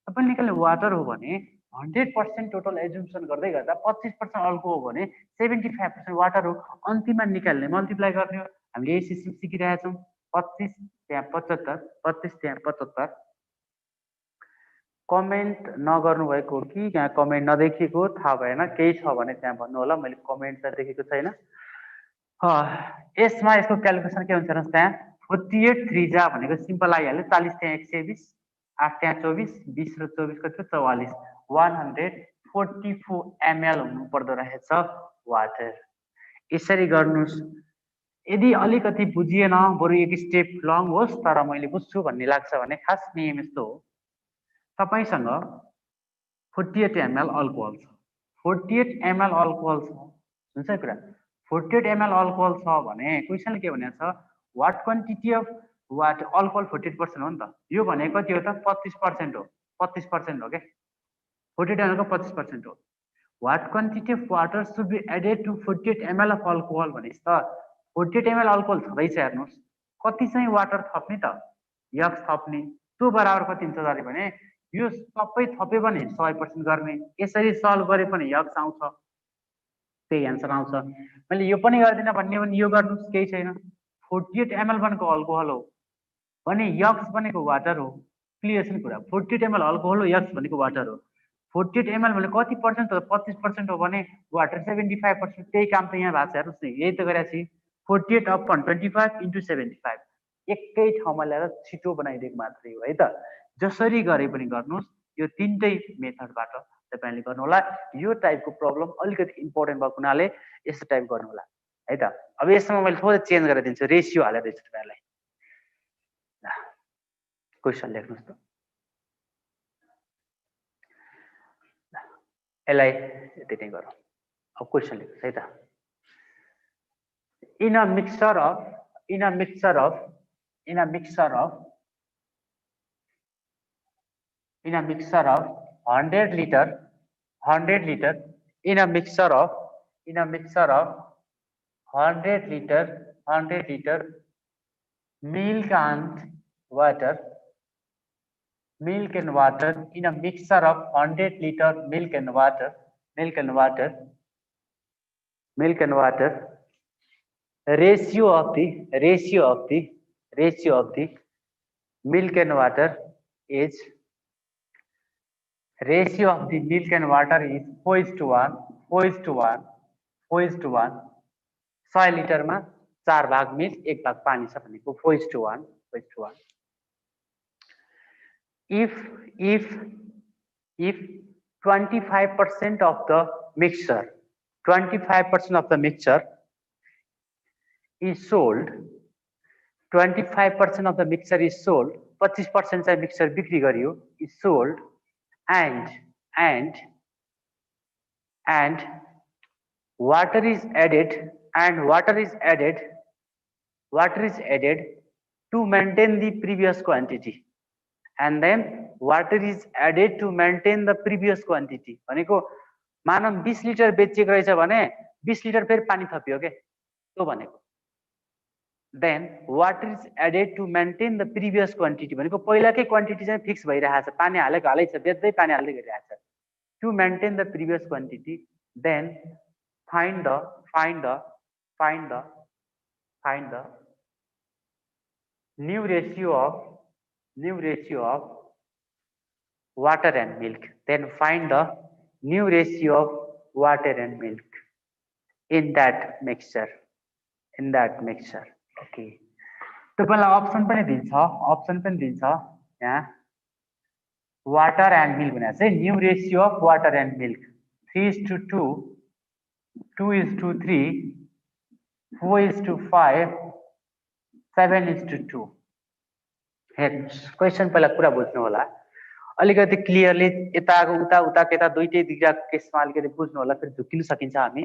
तपाईले निकाल्ने वाटर हो भने 100% टोटल एजुम्सन गर्दै गर्दा 25% अल्कोहल हो भने 75% वाटर हो। अन्तिममा निकाल्ने मल्टिप्लाई गर्ने हो। हामीले यही सिस्टम सिकिरहेका छौं। 25 त्यहाँ 75, 25 त्यहाँ 75। कमेन्ट नगर्नु भएको कि यहाँ कमेन्ट नदेखिएको थाहा भएन, केही छ भने त्यहाँ भन्नु होला। मैले कमेन्ट त देखेको छैन। यसमा यसको क्याल्कुलेसन के हुन्छ हेर्नुस्, त्यहाँ 48 3 जा भनेको सिम्पल आइहाल्यो, 40 त्यहाँ 120 8 त्यहाँ 24 20 र 24 कति 44 144 ml हुनु पर्दो रहेछ वाटर। यसरी गर्नुस्। यदि अलिकति बुझिएन बरु एक स्टेप लङ होस् तर मैले बुझ्छु भन्ने लाग्छ भने खास नियम यस्तो हो, तपाईसँग 48 ml अल्कोहल छ, 48 ml अल्कोहल छ, हुन्छ कुरा 48 ml अल्कोहल छ भने क्वेसनले के भनेको छ, what quantity of water alcohol 48% हो नि त, यो भने कति हो त 25% हो, 25% हो के 48 ml को 25% हो। What quantity of water should be added to 48 ml of alcohol भनेपछि त 48 ml अल्कोहल छँदैछ, हेर्नुहोस् कति चाहिँ वाटर थप्ने त, यक्स थप्ने, त्यो बराबर कति हुन्छ अरे भने यो सबै थप्यो भने 100% गर्ने, यसरी सल्भ गरे पनि यक्स आउँछ, त्यही एन्सर आउँछ। मैले यो पनि गर्दिनँ भन्ने भने यो गर्नुस्, केही छैन। 48 ml भनेको अल्कोहल हो भने यक्स भनेको वाटर हो, क्लियर छ नि कुरा। 48 ml अल्कोहल हो, यक्स भनेको वाटर हो। 48 ml भने कति पर्सेन्ट हो, 25% हो भने वाटर 75%, त्यही काम त यहाँ भएको छ, हेर्नुहोस् न यही त गरेको छु। 48 अपन 25 इन्टु 75 एकै ठाउँमा ल्याएर छिटो बनाइदिएको मात्रै हो है त। जसरी गरे पनि गर्नुहोस्, यो तीनटै मेथडबाट तपाईले गर्नु होला। यो टाइपको प्रब्लम अलिकति इम्पोर्टेन्ट भएको हुनाले यस्तो टाइप गर्नु होला है त। अब यसमा मैले थोरै चेन्ज गरेर दिन्छु, रेशियो हालेर दिन्छु तपाईलाई। क्वेसन लेख्नुस् त, यसलाई यति नै गरौँ। अब क्वेसन लेख्नुस् है त। in a mixture of 100 liter in a mixture of 100 liter milk and water in a mixture of 100 liter milk and water ratio of the milk and water is 4:1 100 litre में 4 भाग मिल्क 1 भाग पानी छ भनेको 4:1 if 25% of the mixture is sold, 25% of the mixture is sold, 25% चाहिँ mixture बिक्री गरियो, is sold and water is added to maintain the previous quantity, and then water is added to maintain the previous quantity भनेको मानव 20 litre बेचेको रहेछ भने 20 litre फेरि पानी थपियो के, त्यो भनेको। then water is added to maintain the previous quantity भनेको पहिलाकै क्वान्टिटी चाहिँ फिक्स भइरहेछ, पानी हालेको हालै छ, बेच्दै पानी हाल्दै गरिरहेछ। to maintain the previous quantity, then find the new ratio of water and milk. Then find the new ratio of water and milk in that mixture. Okay. तपाईलाई अप्सन पनि दिन्छ यहाँ वाटर एन्ड मिल्क भनेको चाहिँ new ratio of water and milk 3:2 2:3 4:5 7:2। हेर्नुस् question पहिला कुरा बुझ्नु होला, अलिकति क्लियरली यताको उता केता दुईटै दिगको केसमा अलिकति बुझ्नु होला, फेरि झुकिन सकिन्छ हामी।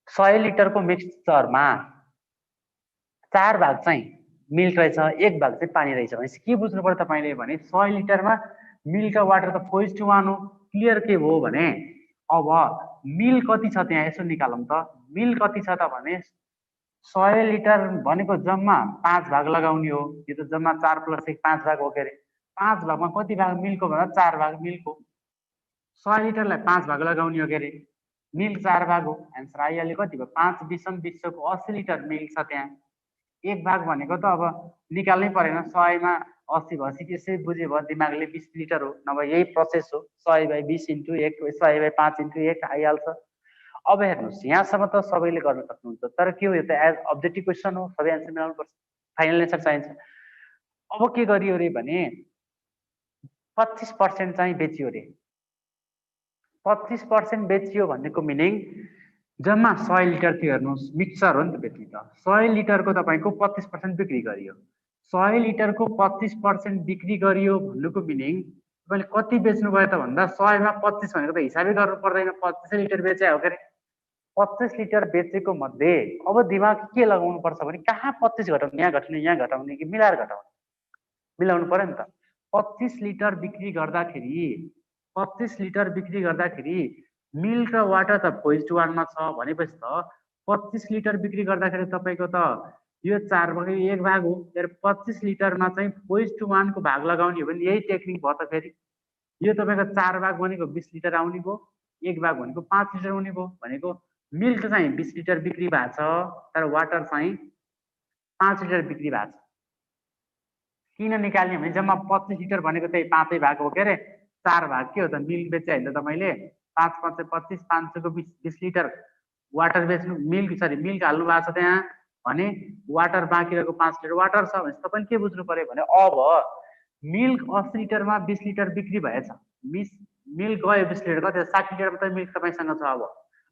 100 लिटरको मिक्सचरमा 4 भाग चाहिँ मिल्क रहेछ, 1 भाग चाहिँ पानी रहेछ भनेपछि के बुझ्नु पर्यो तपाईले भने 100 लिटरमा मिल्क र वाटर त 4:1 हो, क्लियर के हो भने अब मिल्क कति छ त्यहाँ यसो निकालौं त। मिल्क कति छ त भने 100 लिटर भनेको जम्मा 5 भाग लगाउने हो, यो त जम्मा 4 + 1 5 भाग हो के रे। 5 भागमा कति भाग मिल्क हो भन्दा 4 भाग मिल्क हो। 100 लिटरलाई 5 भाग लगाउने हो के रे, मिल्क 4 भाग हो, एन्सर आइहाल्यो। कति भयो 5 20 को 80 लिटर मिल्क छ त्यहाँ। 1 भाग भनेको त अब निकाल्नै परेन, 100 मा 80 भएपछि त्यसै बुझे भयो दिमागले 20 लिटर हो, नभए यही प्रोसेस हो 100/20 × 1 100/5 × 1 आइहाल्छ। अब हेर्नुस् यहाँसम्म त सबैले गर्न सक्नुहुन्छ, तर के हो यो त एज अब्जेक्टिभ क्वेसन हो, सबै एन्सर मिलाउनु पर्छ, फाइनल एन्सर चाहिन्छ। अब के गरियो रे भने 25% चाहिँ बेचियो रे। 25% बेचियो भनेको मिनिङ जम्मा 100 लिटर थियो हेर्नुहोस्, मिक्सर हो नि त बेच्ने त। 100 लिटरको तपाईँको 25% बिक्री गरियो। 100 लिटरको 25% बिक्री गरियो भन्नुको मिनिङ तपाईँले कति बेच्नु भयो त भन्दा 100 मा 25 भनेको त हिसाबै गर्नु पर्दैन, 25 लिटर बेचे हो के अरे। 25 लिटर बेचेको मध्ये अब दिमाग के लगाउनु पर्छ भने कहाँ 25 घटाउने, यहाँ घटाउने, यहाँ घटाउने कि मिलाएर घटाउने, मिलाउनु पर्यो नि त। 25 लिटर बिक्री गर्दाखेरि 25 लिटर बिक्री गर्दाखेरि मिल्क र वाटर त 4:1 मा छ भनेपछि त 25 लिटर बिक्री गर्दाखेरि तपाईँको त यो 4 भाग 1 भाग हो। तर 25 लिटरमा चाहिँ 4:1 को भाग लगाउने हो भने यही टेक्निक भयो त। फेरि यो तपाईँको 4 भाग भनेको 20 लिटर आउने भयो, 1 भाग भनेको 5 लिटर आउने भयो। भनेको मिल्क चाहिँ 20 लिटर बिक्री भएको छ तर वाटर चाहिँ 5 लिटर बिक्री भएको छ। किन निकाल्ने भने जम्मा 25 लिटर भनेको त्यही 5 भाग हो के अरे। 4 भाग के हो त मिल्क बेचे होइन तपाईँले, 5 5 25, 500 को 20 लिटर वाटर बेच्नु, मिल्क मिल्क हाल्नु भएको छ त्यहाँ भने वाटर बाँकी रहेको 5 लिटर वाटर छ भने तपाईँले के बुझ्नु पर्यो भने अब मिल्क 80 लिटरमा 20 लिटर बिक्री भएछ, मिल्क गयो 20 लिटर, कति 60 लिटर मात्रै मिल्क तपाईँसँग छ अब।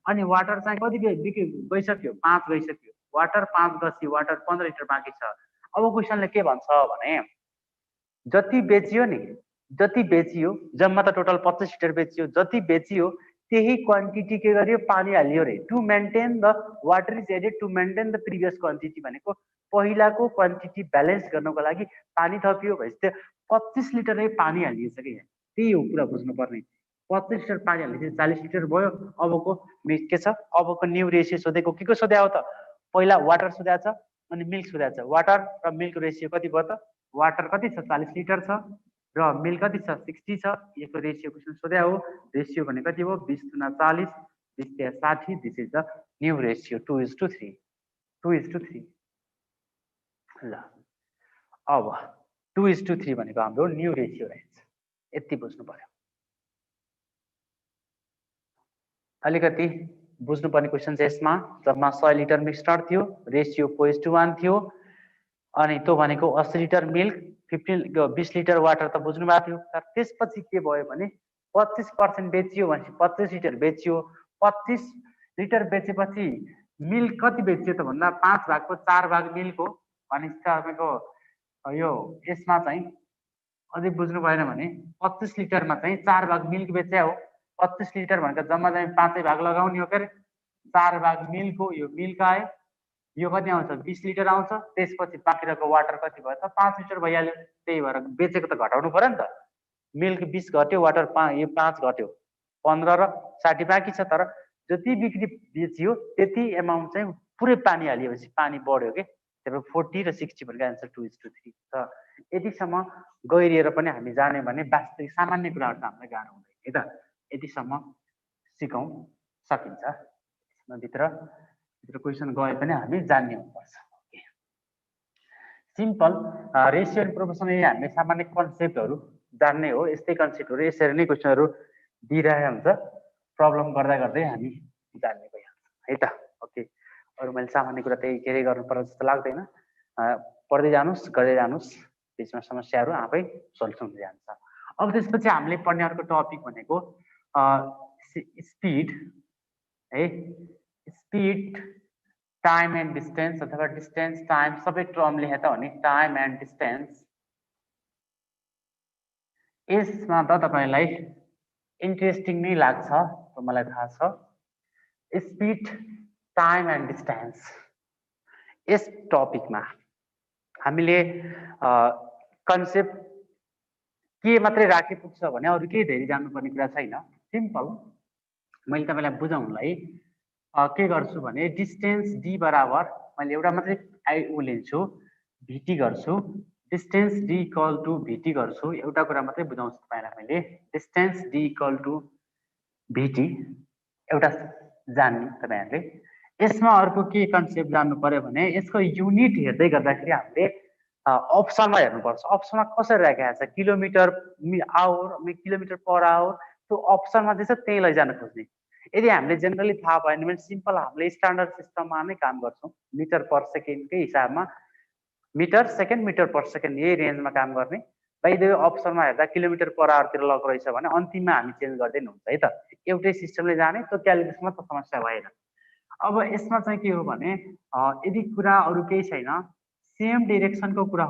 अनि वाटर चाहिँ कति बिक्री गइसक्यो, 5 गइसक्यो, वाटर 5 गसी वाटर 15 लिटर बाँकी छ। अब क्वेसनले के भन्छ भने जति बेचियो नि, जति बेचियो जम्मा त टोटल 25 लिटर बेचियो, जति बेचियो त्यही क्वान्टिटी के गरियो, पानी हालियो रे। To maintain the water is added to maintain the previous quantity भनेको पहिलाको क्वान्टिटी ब्यालेन्स गर्नको लागि पानी थपियो भएपछि त्यो 25 लिटरै पानी हालिएछ कि। त्यही हो कुरा बुझ्नुपर्ने। 25 लिटर पानी हालिदिए 40 लिटर भयो। अबको के छ, अबको न्यू रेसियो सोधेको के को सोध्या हो त, पहिला वाटर सोध्या छ अनि मिल्क सोध्या छ। वाटर र मिल्क रेसियो कति भयो त, वाटर कति छ 40 लिटर छ र मिल्क कति छ 60 छ। यसको रेसियो क्वेसन सोध्या हो। रेसियो भने कति हो 20 गुना 40, 20 तिया 60। This is the new ratio 2:3, 2:3। ल अब 2:3 भनेको हाम्रो न्यू रेसियो रहेछ। यति बुझ्नु पर्यो। अलिकति बुझ्नुपर्ने क्वेसन चाहिँ यसमा जम्मा 100 लिटर मिक्सचर थियो, रेसियो 4:1 थियो अनि त्यो भनेको 80 लिटर मिल्क, 20 लिटर वाटर त बुझ्नु भएको थियो। तर त्यसपछि के भयो भने 25% बेचियो भनेपछि 25 लिटर बेचियो। 25 लिटर बेचेपछि मिल्क कति बेचियो त भन्दा 5 भागको 4 भाग मिल्क हो भनेपछि तपाईँको यो यसमा चाहिँ अझै बुझ्नु भएन भने 25 लिटरमा चाहिँ 4 भाग मिल्क बेचे हो। 25 लिटर भनेको जम्मा चाहिँ 5 भाग लगाउने हो के अरे। 4 भाग मिल्क हो, यो मिल्क आयो, यो कति आउँछ 20 लिटर आउँछ। त्यसपछि बाँकी रहेको वाटर कति भयो त 5 लिटर भइहाल्यो। त्यही भएर बेचेको त घटाउनु पर्यो नि त। मिल्क 20 घट्यो, वाटर 5 घट्यो, 15 र 60 बाँकी छ। तर जति बिक्री बेचियो त्यति एमाउन्ट चाहिँ पुरै पानी हालिएपछि पानी बढ्यो के। त्यही 40 र 60 भनेको एन्सर 2:3 छ। यतिसम्म गइरिएर पनि हामी जाने भने वास्तविक सामान्य कुराहरू त हामीलाई गाह्रो हुँदैन है त। यतिसम्म सिकौँ सकिन्छ। भित्र क्वेसन गए पनि हामी जान्ने हुनुपर्छ। सिम्पल रेसियो एन्ड प्रोपोर्सनल हामीले सामान्य कन्सेप्टहरू जान्ने हो। यस्तै कन्सेप्टहरू यसरी नै क्वेसनहरू दिइरहेको हुन्छ, प्रब्लम गर्दा गर्दै हामी जान्ने भइहाल्छ है त। ओके, अरू मैले सामान्य कुरा त्यही के गर्नुपर्छ जस्तो लाग्दैन। पढ्दै जानुहोस्, गर्दै जानुहोस्, बिचमा समस्याहरू आफै सल्युसन हुँदै जान्छ। अब त्यसपछि हामीले पढ्ने अर्को टपिक भनेको स्पिड है। स्पिड, टाइम एन्ड डिस्टेन्स अथवा डिस्टेन्स टाइम सबै टर्म लेखे त हो नि, टाइम एन्ड डिस्टेन्स। यसमा त तपाईलाई इन्ट्रेस्टिङ नै लाग्छ, मलाई थाहा छ। स्पिड, टाइम एन्ड डिस्टेन्स यस टपिकमा हामीले कन्सेप्ट के मात्रै राखी पुग्छ भने अरू केही धेरै जान्नुपर्ने कुरा छैन। सिम्पल मैले तपाईँलाई बुझाउनलाई के गर्छु भने डिस्टेन्स डी बराबर मैले एउटा मात्रै लिन्छु, भिटी गर्छु। डिस्टेन्स डी इक्वल टु भिटी गर्छु। एउटा कुरा मात्रै बुझाउँछु तपाईँलाई मैले, डिस्टेन्स डी इक्वल टु भिटी एउटा जान्ने तपाईँहरूले। यसमा अर्को के कन्सेप्ट जान्नु पर्यो भने यसको युनिट हेर्दै गर्दाखेरि हामीले अप्सनमा हेर्नुपर्छ। अप्सनमा कसरी राखेको छ, kilometre hour, kilometre per hour, त्यो अप्सनमा चाहिँ छ त्यही लैजान खोज्ने। यदि हामीले जेनरली थाहा भएन भने सिम्पल हामीले स्ट्यान्डर्ड सिस्टममा नै काम गर्छौँ, मिटर पर सेकेन्डकै हिसाबमा, metre second metre per second यही रेन्जमा काम गर्ने। बाइ द वे अप्सनमा हेर्दा किलोमिटर पर आवरतिर लगेको रहेछ भने अन्तिममा हामी चेन्ज गर्दै हुन्छ है त। एउटै सिस्टमले जाने त्यो क्यालकुलेसनमा त समस्या भएन। अब यसमा चाहिँ के हो भने यदि कुरा अरू केही छैन, सेम डिरेक्सनको कुरा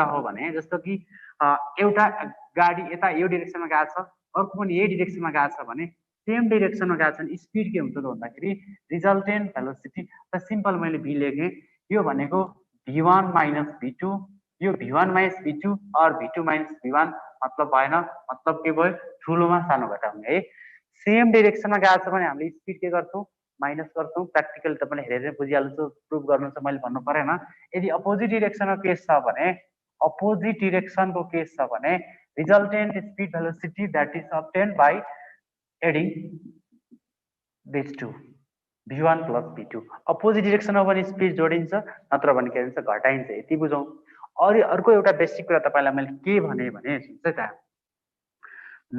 हो भने जस्तो कि एउटा गाडी यता यो डिरेक्सनमा गएको छ, अर्को पनि यही डिरेक्सनमा गएको छ भने सेम डिरेक्सनमा गएको छ भने स्पिड के हुन्छ त भन्दाखेरि रिजल्टेन्ट भेलोसिटी त सिम्पल मैले भी लेखेँ, यो भनेको v1 माइनस v2, यो v1 माइनस v2 और v2 माइनस v1 मतलब भएन, मतलब के भयो ठुलोमा सानो घटाउने है। सेम डिरेक्सनमा गएको छ भने हामीले स्पिड के गर्छौँ माइनस गर्छौँ। प्र्याक्टिकल तपाईँले हेरेर बुझिहाल्नु, प्रुभ गर्नु चाहिँ मैले भन्नु परेन। यदि अपोजिट डिरेक्सनको केस छ भने resultant speed velocity that is obtained by adding these two v1 plus v2। Opposite direction हो भने स्पिड जोडिन्छ, नत्र भने के भन्छ घटाइन्छ। यति बुझौँ। अरू अर्को एउटा बेसिक कुरा तपाईँलाई मैले के भने सुन्छ त,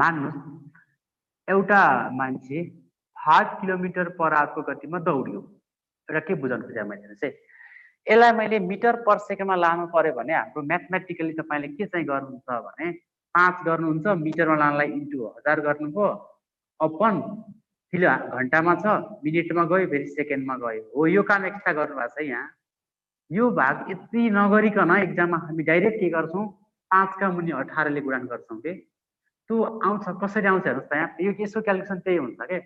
मान्नुहोस् एउटा मान्छे 5 किलोमिटर पर आवरको गतिमा दौड्यो र के बुझाउनु खोजेँ मैले चाहिँ, यसलाई मैले मिटर पर सेकेन्डमा लानु पर्यो भने हाम्रो म्याथमेटिकली तपाईँले के चाहिँ गर्नुहुन्छ भने 5 गर्नुहुन्छ, मिटरमा लानलाई इन्टु 1000 गर्नुभयो, अपन किलो घन्टामा छ, मिनेटमा गयो, फेरि सेकेन्डमा गयो। हो यो काम एक्स्ट्रा गर्नुभएको छ यहाँ। यो भाग यति नगरिकन एक्जाममा हामी डाइरेक्ट के गर्छौँ 5 का मुनि 18 ले गुणन गर्छौँ के। त्यो आउँछ, कसरी आउँछ हेर्नुहोस् त यहाँ। यो यसो क्यालकुलेसन त्यही हुन्छ के,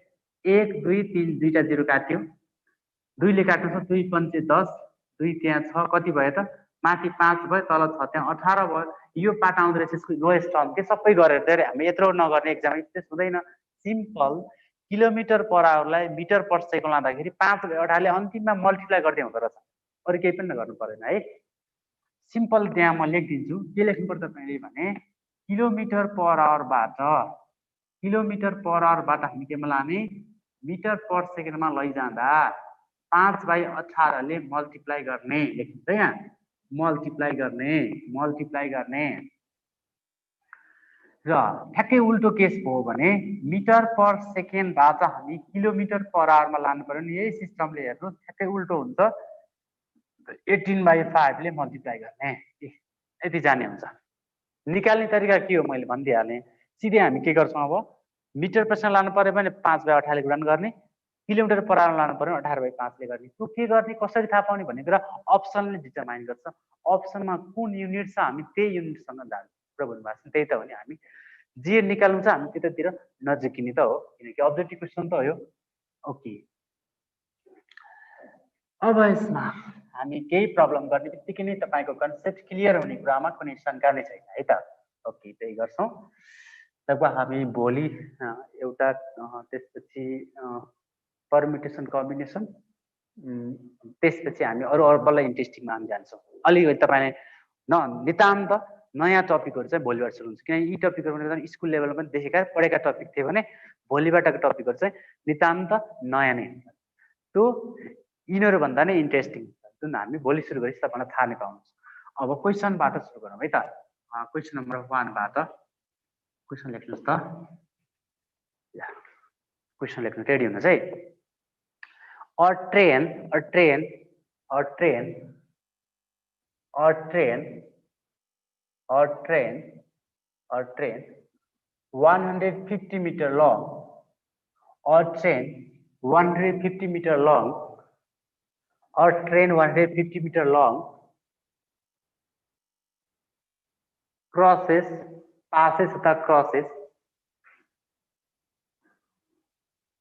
1 2 3 दुईटा जिरो काट्यो, 2 ले काट्नु छ 2 पंचे 10, 2 त्यहाँ 6 कति भयो त, माथि 5 भयो, तल 6 त्यहाँ 18 भयो। यो पार्ट आउँदो रहेछ यसको लोएस्ट टर्म के, सबै गरेर चाहिँ हामी यत्रो नगर्ने एक्जाम स्पेस हुँदैन। सिम्पल किलोमिटर पर आवरलाई मिटर पर सेकेन्ड लाँदाखेरि 5 ले 18 ले अन्तिममा मल्टिप्लाई गर्दै हुँदो रहेछ, अरू केही पनि गर्नु पर्दैन है। सिम्पल त्यहाँ म लेखिदिन्छु, के लेख्नु पर्छ तपाईँले भने किलोमिटर पर आवरबाट हामी केमा लाने मिटर पर सेकेन्डमा लैजाँदा 5/18 ले मल्टिप्लाई गर्ने लेख्नुहुन्छ यहाँ, मल्टिप्लाई गर्ने र ठ्याक्कै उल्टो केस भयो भने मिटर पर सेकेन्डबाट हामी किलोमिटर पर आवरमा लानु पर्यो नि। यही सिस्टमले हेर्नुहोस् ठ्याक्कै उल्टो हुन्छ, 18/5 ले मल्टिप्लाई गर्ने, यति जाने हुन्छ। निकाल्ने तरिका के हो मैले भनिदिइहालेँ। सिधै हामी के गर्छौँ, अब मिटर पर सेकेन्ड लानु पर्यो भने 5/18 ले गुणन गर्ने, किलोमिटर पर आवर लानु पर्यो 18/5 ले गर्ने। त्यो के गर्ने कसरी थाहा पाउने भन्ने कुरा अप्सनले डिटरमाइन गर्छ। अप्सनमा कुन युनिट छ हामी त्यही युनिटसँग जान्छौँ बुझ्नु भएको छ। त्यही त हो नि, हामी जे निकाल्नु छ हामी त्यतातिर नजिकिने त हो, किनकि अब्जेक्टिभ क्वेसन त हो यो। ओके, अब यसमा हामी केही प्रब्लम गर्ने बित्तिकै नै तपाईँको कन्सेप्ट क्लियर हुने कुरामा कुनै शङ्का नै छैन है त। ओके, त्यही गर्छौँ। तब हामी भोलि एउटा त्यसपछि परम्युटेसन कम्बिनेसन, त्यसपछि हामी अरू बल्ल इन्ट्रेस्टिङमा हामी जान्छौँ। अलिकति तपाईँले नितान्त नयाँ टपिकहरू चाहिँ भोलिबाट सुरु हुन्छ, किनकि यी टपिकहरू पनि स्कुल लेभलमा पनि देखेका पढेका टपिक थियो भने भोलिबाटको टपिकहरू चाहिँ नितान्त नयाँ नै हुन्छ। त्यो यिनीहरू भन्दा नै इन्ट्रेस्टिङ जुन हामी भोलि सुरु गरेपछि तपाईँलाई थाहा नै पाउनुहुन्छ। अब क्वेसनबाट सुरु गरौँ है त। क्वेसन नम्बर 1बाट क्वेसन लेख्नुहोस् त। क्वेसन लेख्नु रेडी हुनुहोस् है। A train 150 meter long, a train 150 meter long, a train 150 meter long passes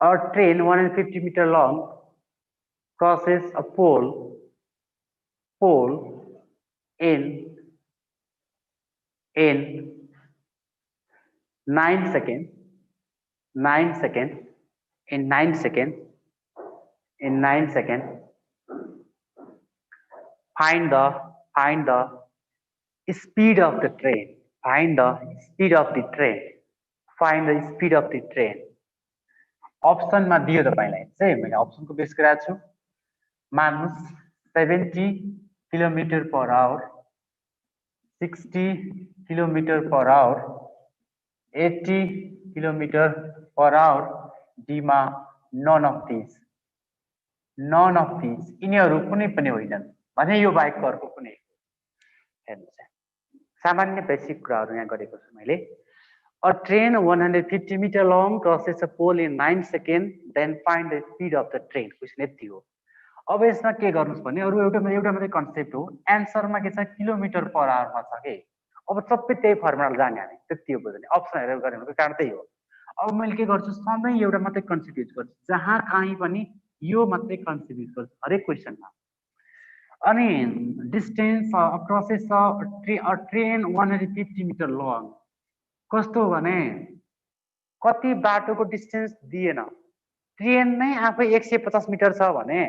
a train 150 meter long crosses a pole in 9 seconds. Find the speed of the train. Find the speed of the train. Option मा दियो तपाईलाई चाहिँ मैले option को base गरेको छु। मान्नुस् 70 kilometre per hour, 60 kilometre per hour, 80 kilometre per hour, डीमा नन अफ दिस यिनीहरू कुनै पनि होइनन् भने यो बाहेकको अर्को कुनै। हेर्नुहोस् सामान्य बेसिक कुराहरू यहाँ गरेको छु मैले। A train 150 meter long crosses a pole in 9 seconds, then find the speed of the train. Question यति हो। अब यसमा के गर्नुस् भने अरु एउटा मात्रै कन्सेप्ट हो, एन्सरमा के छ किलोमिटर पर आवरमा छ के। अब सबै त्यही फर्मुला जाने हामी, त्यति हो बुझ्ने। अप्सन हेरेर गर्ने भनेको कारण त्यही हो। अब मैले के गर्छु सधैँ एउटा मात्रै कन्सेप्ट युज गर्छु, जहाँ कहीँ पनि यो मात्रै कन्सेप्ट युज गर्छु हरेक क्वेशनमा। अनि distance crosses a train 150 metre long कस्तो भने कति बाटोको डिस्टेन्स दिएन, ट्रेन नै आफै 150 मिटर छ भने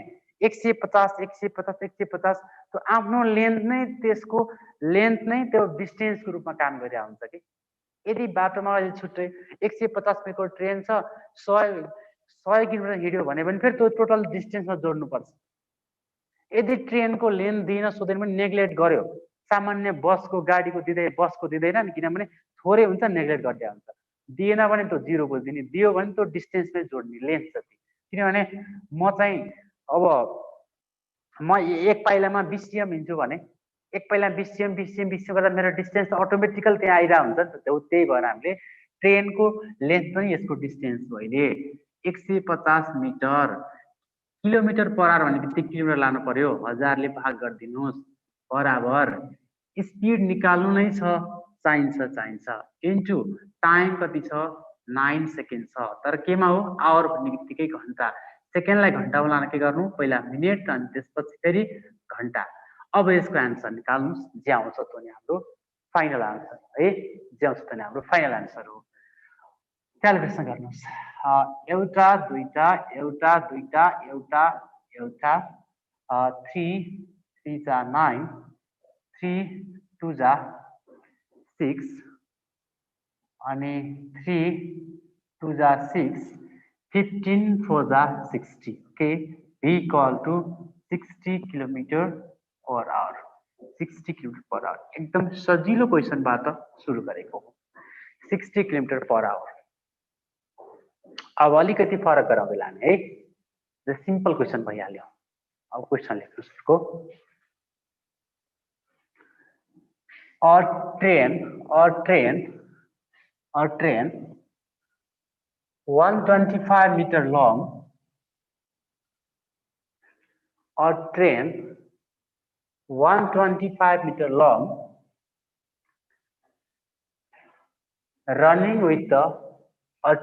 150 150 150 त्यो आफ्नो लेन्थ नै त्यसको लेन्थ नै त्यो डिस्टेन्सको रूपमा काम गरिरहेको हुन्छ कि। यदि बाटोमा अहिले छुट्टै 150 मिटरको ट्रेन छ 100 किलोमिटर हिँड्यो भने पनि फेरि त्यो टोटल डिस्टेन्समा जोड्नुपर्छ। यदि ट्रेनको लेन्थ दिन सोध्दैन पनि नेग्लेक्ट गर्यो, सामान्य बसको गाडीको दिँदै बसको दिँदैन नि, किनभने थोरै हुन्छ नेग्लेक्ट गर्दै हुन्छ। दिएन भने त्यो जिरो बुझ्दिने, दियो भने त्यो डिस्टेन्समै जोड्ने लेन्थ जति। किनभने म चाहिँ अब म एक पाइलामा 20 सिएम हिँड्छु भने एक पाइला 20 सिएम 20 सिएम 20 सिएम गर्दा मेरो डिस्टेन्स अटोमेटिकल त्यहाँ आइरहेको हुन्छ नि त। त्यही भएर हामीले ट्रेनको लेन्थ पनि यसको डिस्टेन्स हो। अहिले 150 मिटर किलोमिटर पर आवर भने बित्तिकै किलोमिटर लानु पर्यो, 1000 ले भाग गरिदिनुहोस् बराबर स्पिड निकाल्नु नै छ, चाहिन्छ इन्टु टाइम कति छ 9 सेकेन्ड छ। तर केमा हो आवर भन्ने बित्तिकै घण्टा, सेकेन्डलाई घण्टामा लान के गर्नु पहिला मिनेट अनि त्यसपछि फेरि घण्टा। अब यसको आन्सर निकाल्नुस्, जे आउँछ त्यो नि हाम्रो फाइनल आन्सर है, जे आउँछ त्यो नि हाम्रो फाइनल आन्सर हो। क्यालकुलेसन गर्नुस्, एउटा दुईटा एउटा दुईटा एउटा एउटा 3 3 जा 9 3 2 जा 6 अनि 3 2 जा 6 15 4 जा 60। Okay, v equal to 60 kilometre per hour, 60 kilometre per hour. एकदम सजिलो क्वेशनबाट सुरु गरेको हो, 60 किलोमिटर पर आवर। अब अलिकति फरक गराउँदै लाने है, द सिम्पल क्वेशन भइहाल्यो। अब क्वेशन लेख्नुस् उसको। A train 125 meter long, a train 125 meter long running with a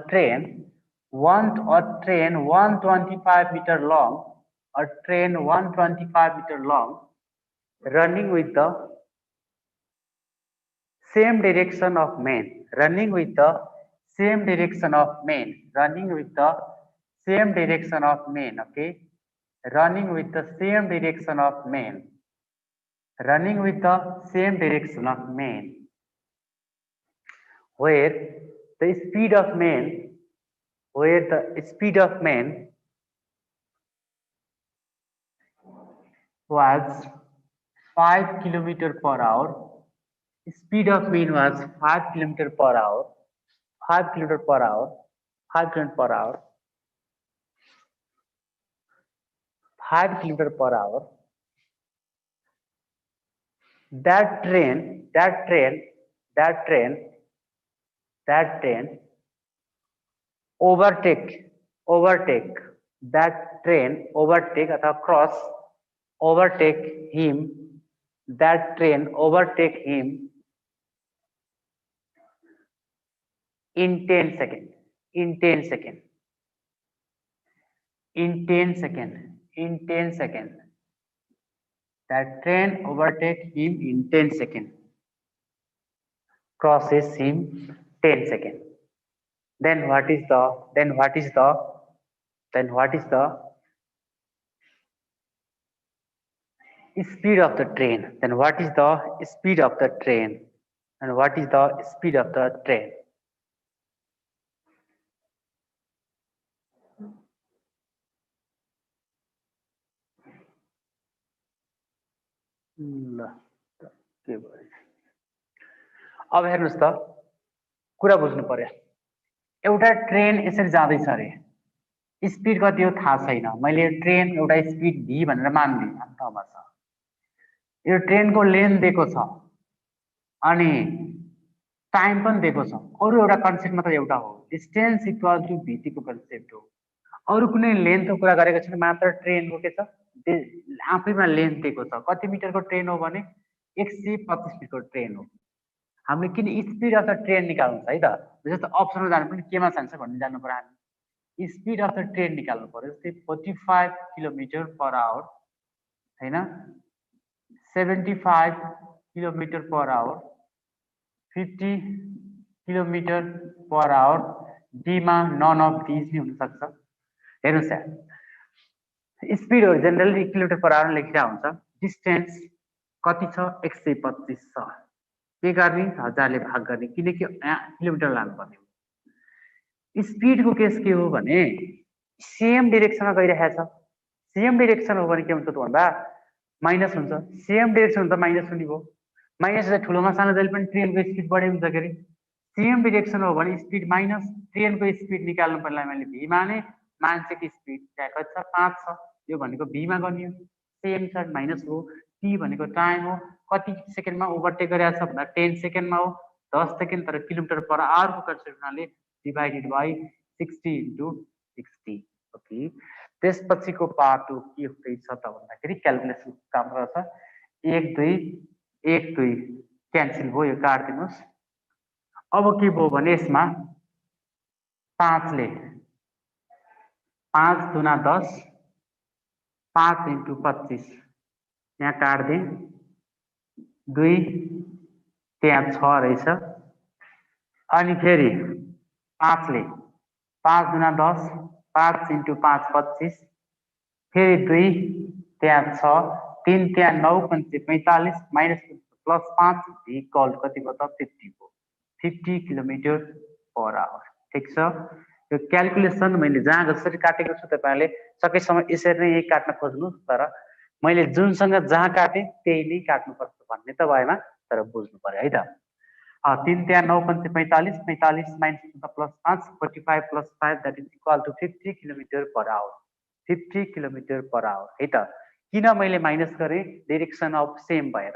train 125 meter long, a train 125 meter long running with the same direction of main, running with the same direction of main, running with the same direction of main, okay, running with the same direction of main, running with the same direction of main, where the speed of main was 5 kilometer per hour. Speed of main was 5 kilometer per hour, 5 kilometer per hour, 5 kilometer per hour, 5 kilometer per hour. That train overtake that train अथवा cross overtake him, that train overtake him in 10 seconds, in 10 seconds, in 10 seconds, in 10 seconds. That train overtake him in 10 seconds, crosses him 10 seconds. Then what is the speed of the train? Then what is the speed of the train? And what is the speed of the train? अब हेर्नुस् त कुरा बुझ्नु पर्यो। एउटा train यसरी जाँदैछ अरे, स्पिड कति हो थाहा छैन, मैले ट्रेन एउटा स्पिड v भनेर मान्दिनँ, ठाउँमा छ। यो ट्रेनको लेन्थ दिएको छ, अनि टाइम पनि दिएको छ। अरु एउटा कन्सेप्ट मात्र एउटा हो, डिस्टेन्स इक्वल टु भीटी को कन्सेप्ट हो। अरु कुनै लेन्थको कुरा गरेको छैन, मात्र ट्रेनको के छ आफैमा लेन्थ दिएको छ। कति मिटरको ट्रेन हो भने 125 मिटरको ट्रेन हो। हामीले किन स्पिड अफ द ट्रेन निकाल्नु छ है त, जस्तो अप्सनमा जानु पनि केमा जान्छ भन्ने जान्नु पर्यो हामी। स्पिड अफ द ट्रेन निकाल्नु पर्यो। जस्तै 45 किलोमिटर पर आवर हैन, 75 kilometre per hour, 50 kilometre per hour, डीमा नन अफ दिज नै हुन सक्छ। हेर्नुस् यार, स्पिडहरु जनरली किलोमिटर पर आवर लेखिरा हुन्छ। डिस्टेन्स कति छ 125 छ। के गर्ने 1000 ले भाग गर्ने, किनकि किलोमिटर लानु पर्ने हो। स्पिडको केस के हो भने सेम डाइरेक्सनमा गइरहेको छ। सेम डाइरेक्सन हो भने के हुन्छ त भन्दा माइनस हुन्छ। सेम डाइरेक्सन हुन्छ माइनस हुने भयो। माइनस चाहिँ ठुलोमा सानो जहिले पनि ट्रेनको स्पिड बढे हुन्छ के अरे। सेम डाइरेक्सन हो भने स्पिड माइनस ट्रेनको स्पिड निकाल्नु पर्ला मैले भी माने मान्छेको स्पिड त्यहाँ कति छ 5 छ। यो भनेको भी मा गर्ने हो, सेम छ माइनस हो। टी भनेको टाइम हो, कति सेकेन्डमा ओभरटेक गरेछ भन्दा 10 सेकेन्डमा हो, 10 सेकेन्ड। तर किलोमिटर पर आवर को कन्सेप्ट हुनाले डिवाइडेड बाइ 60 * 60। ओके, त्यसपछिको पार्ट 2 के हुँदैछ त भन्दाखेरि क्याल्कुलेसन काम गर्छ। 1 2 1 2 क्यान्सल भयो, यो काट्दिनुस्। अब के भयो भने यसमा 5 ले 5 दुना 10, 5 * 25 यहाँ काट दे, 2 त्यहाँ 6 रहेछ। अनि फेरि 5 ले 5 दुना 10, 5 * 5 25, फेरि 2 त्यहाँ 6, 3 त्यहाँ 9 पंचे 45 माइनस प्लस 5 इक्वल कति भयो त 50 भयो। 50 किलोमिटर पर आवर। ठीक छ, यो क्याल्कुलेसन मैले जहाँ जसरी काटेको छु तपाईहरुले सकेसम्म यसरी नै यही काट्न खोज्नु। तर मैले जुनसँग जहाँ काटे त्यही नै काट्नु पर्छ भन्ने त भएन, तर बुझ्नु पर्यो है त। 3 त्यहाँ 9 पंचे 45, 45 minus plus 5 45 plus 5 that is equal to 50 kilometre per hour. 50 kilometre per hour है त। किन मैले माइनस गरे, डाइरेक्सन अफ सेम भएर।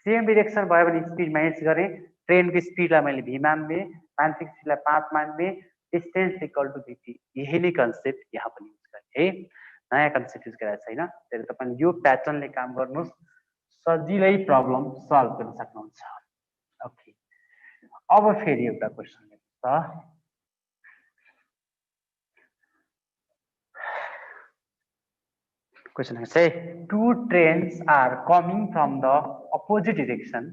सेम डाइरेक्सन भयो भने स्पिड माइनस गरे, ट्रेनको स्पिडलाई मैले भी मान्ने, मान्छेको स्पिडलाई 5 मान्ने, डिस्टेन्स इक्वल टु भीटी। यही नै कन्सेप्ट यहाँ पनि युज गर्ने है, नयाँ कन्सेप्ट युज गरेको छैन। त्यसले तपाईले यो प्याटर्नले काम गर्नुस्, सजिलै प्रब्लम सल्भ गर्न सक्नुहुन्छ। ओके, अब फेरि एउटा क्वेशन हेर्नुस् त। Question say two trains are coming from the opposite direction.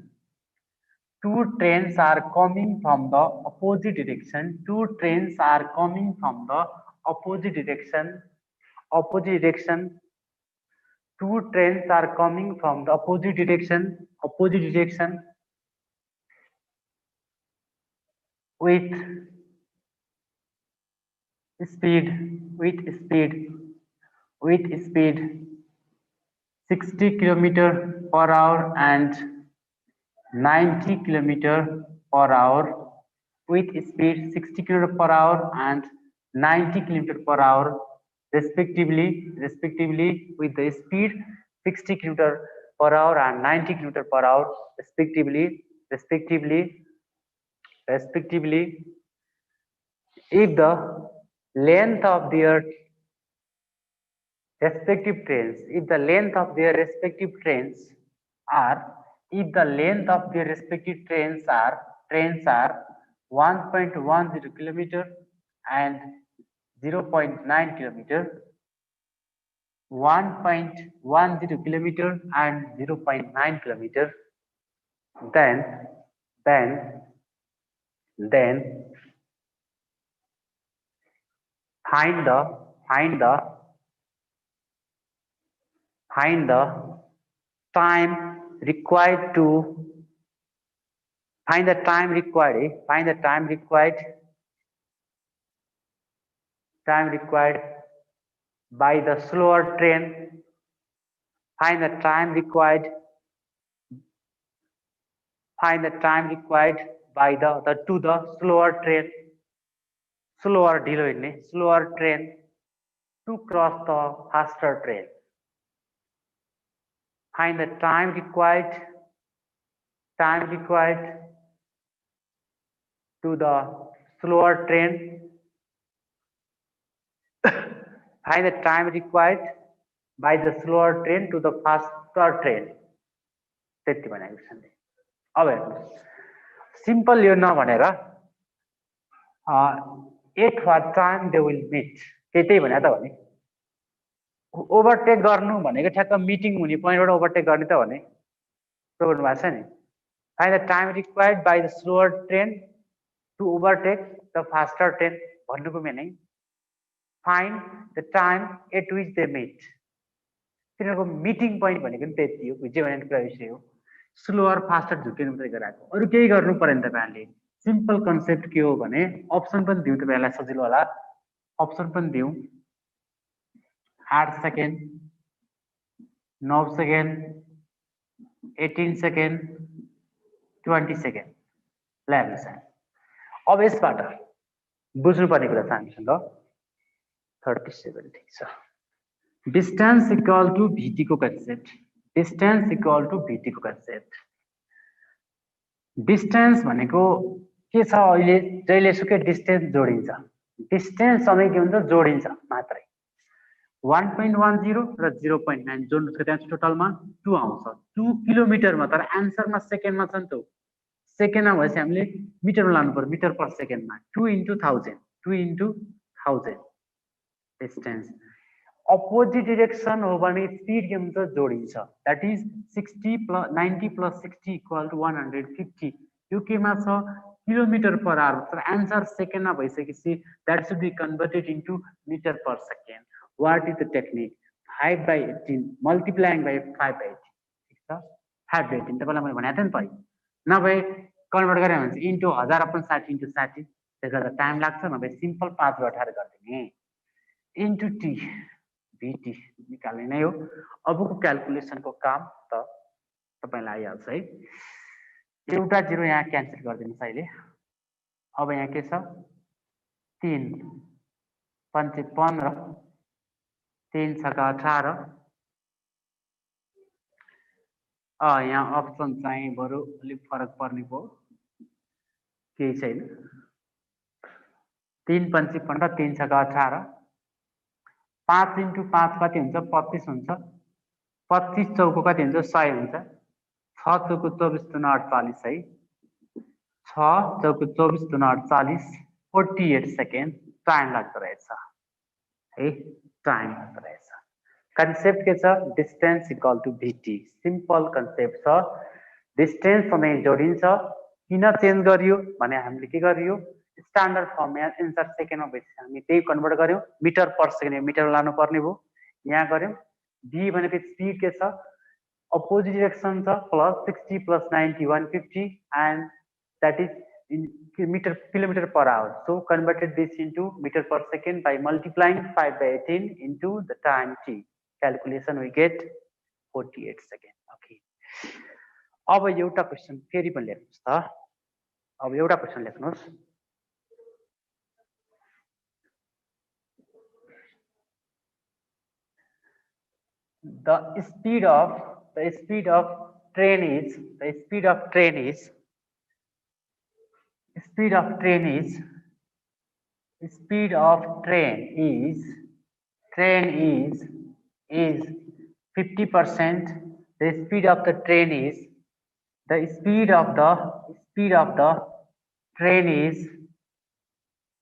Two trains are coming from the opposite direction. Two trains are coming from the opposite direction. Opposite direction. Two trains are coming from the opposite direction. Opposite direction. With speed. With speed 60 kilometer per hour and 90 kilometer per hour. With speed 60 kilometer per hour and 90 kilometer per hour respectively with the speed 60 kilometer per hour and 90 kilometer per hour respectively if the length of their respective trains, if the length of their respective trains are 1.10 kilometer and 0.9 kilometer, 1.10 kilometer and 0.9 kilometer, then find the time required by the slower train. Find the time required by the slower train, slower train to cross the faster train. Find the time required time required to the slower train. Find the time required by the slower train to the faster train. त्यति भनेको छ नि। अब हेर्नुस् simple यो नभनेर at what time they will meet त्यही भने त भने ओभरटेक गर्नु भनेको ठ्याक्क मिटिङ हुने पोइन्टबाट ओभरटेक गर्ने त भने त्यो भन्नु भएको छ नि। Find the time required by the slower train to overtake the faster train भन्नुको meaning find the time at which they meet. तिनीहरूको मिटिङ पोइन्ट भनेको नि त्यति हो, जे भने कुरा विषय हो। स्लोअर फास्टर झुक्किनु मात्रै गराएको, अरू केही गर्नु परेन तपाईँहरूले। सिम्पल कन्सेप्ट के हो भने अप्सन पनि दिउँ तपाईँहरूलाई सजिलो होला। अप्सन पनि दिउँ 8 सेकेन्ड 9 सेकेन्ड 18 सेकेन्ड 20 सेकेन्ड ल हेर्नुहोस्। अब यसबाट बुझ्नुपर्ने कुरा छ हामीसँग 37 ठिक छ। डिस्टेन्स इक्वल टु VT को concept, distance equal to VT को कन्सेप्ट। डिस्टेन्स भनेको के छ, अहिले जहिलेसुकै डिस्टेन्स जोडिन्छ, डिस्टेन्स सँगै के हुन्छ जोडिन्छ मात्रै। 1.10 र 0.9 जोड्नु छ, त्यहाँ टोटलमा 2 आउँछ। 2 किलोमिटरमा, तर एन्सरमा सेकेन्डमा छ नि त। सेकेन्डमा भएपछि हामीले मिटरमा लानु पर्यो, मिटर पर सेकेन्डमा। 2 into 1000 डिस्टेन्स। अपोजिट डिरेक्सन हो भने स्पिड के हुन्छ जोडिन्छ, दैट इज 90 + 60 = 150। यो केमा छ किलोमिटर पर आवर, तर आन्सर सेकेन्डमा भइसकेपछि that should be converted into metre per second. What is the technique 5/18 multiplying by 5/18 ठीक छ। 5/18 तपाईलाई मैले भनेको थिएँ नि त, नभए कन्भर्ट गरे भने इन्टु 1000 अपन 60 इन्टु 60 त्यसले गर्दा टाइम लाग्छ। नभए सिम्पल 5/18 गरिदिने इन्टु टी VT निकाल्ने नै हो। अबको क्याल्कुलेसनको काम त तपाईलाई आइहाल्छ है। एउटा जिरो यहाँ क्यान्सल गरिदिनुहोस् अहिले। अब यहाँ के छ 3 5 15 3 6 18। यहाँ अप्सन चाहिँ बरु अलिक फरक पर्ने भयो, केही छैन। 3 5 15 3 6 18 5 into 5 कति हुन्छ 25 हुन्छ। 25 चौको कति हुन्छ 100 हुन्छ। 6 चौको 24 दुना 48 है। 6 चौको 24 दुना 48 48 सेकेन्ड टाइम लाग्दो रहेछ है, टाइम लाग्दो रहेछ। कन्सेप्ट के छ distance equal to VT। Simple concept छ, डिस्टेन्स सँगै जोडिन्छ। किन चेन्ज गरियो भने हामीले के गरियो स्ट्यान्डर्ड फर्ममा एन्सर सेकेन्डमा भएपछि हामी त्यही कन्भर्ट गर्यौं, मिटर पर सेकेन्ड मिटर लानु पर्ने भयो। यहाँ गर्यौं D भनेको स्पिड के छ अपोजिट डिरेक्सन छ +60 + 90 150 and that is in meter kilometer per hour. So converted this into meter per second by multiplying 5/18 into the time t. Calculation we get 48 seconds. Okay. अब एउटा क्वेशन फेरि पनि लेख्नुस् त। अब एउटा question लेख्नुस्। The speed of train is speed of train is 50%. The speed of the train is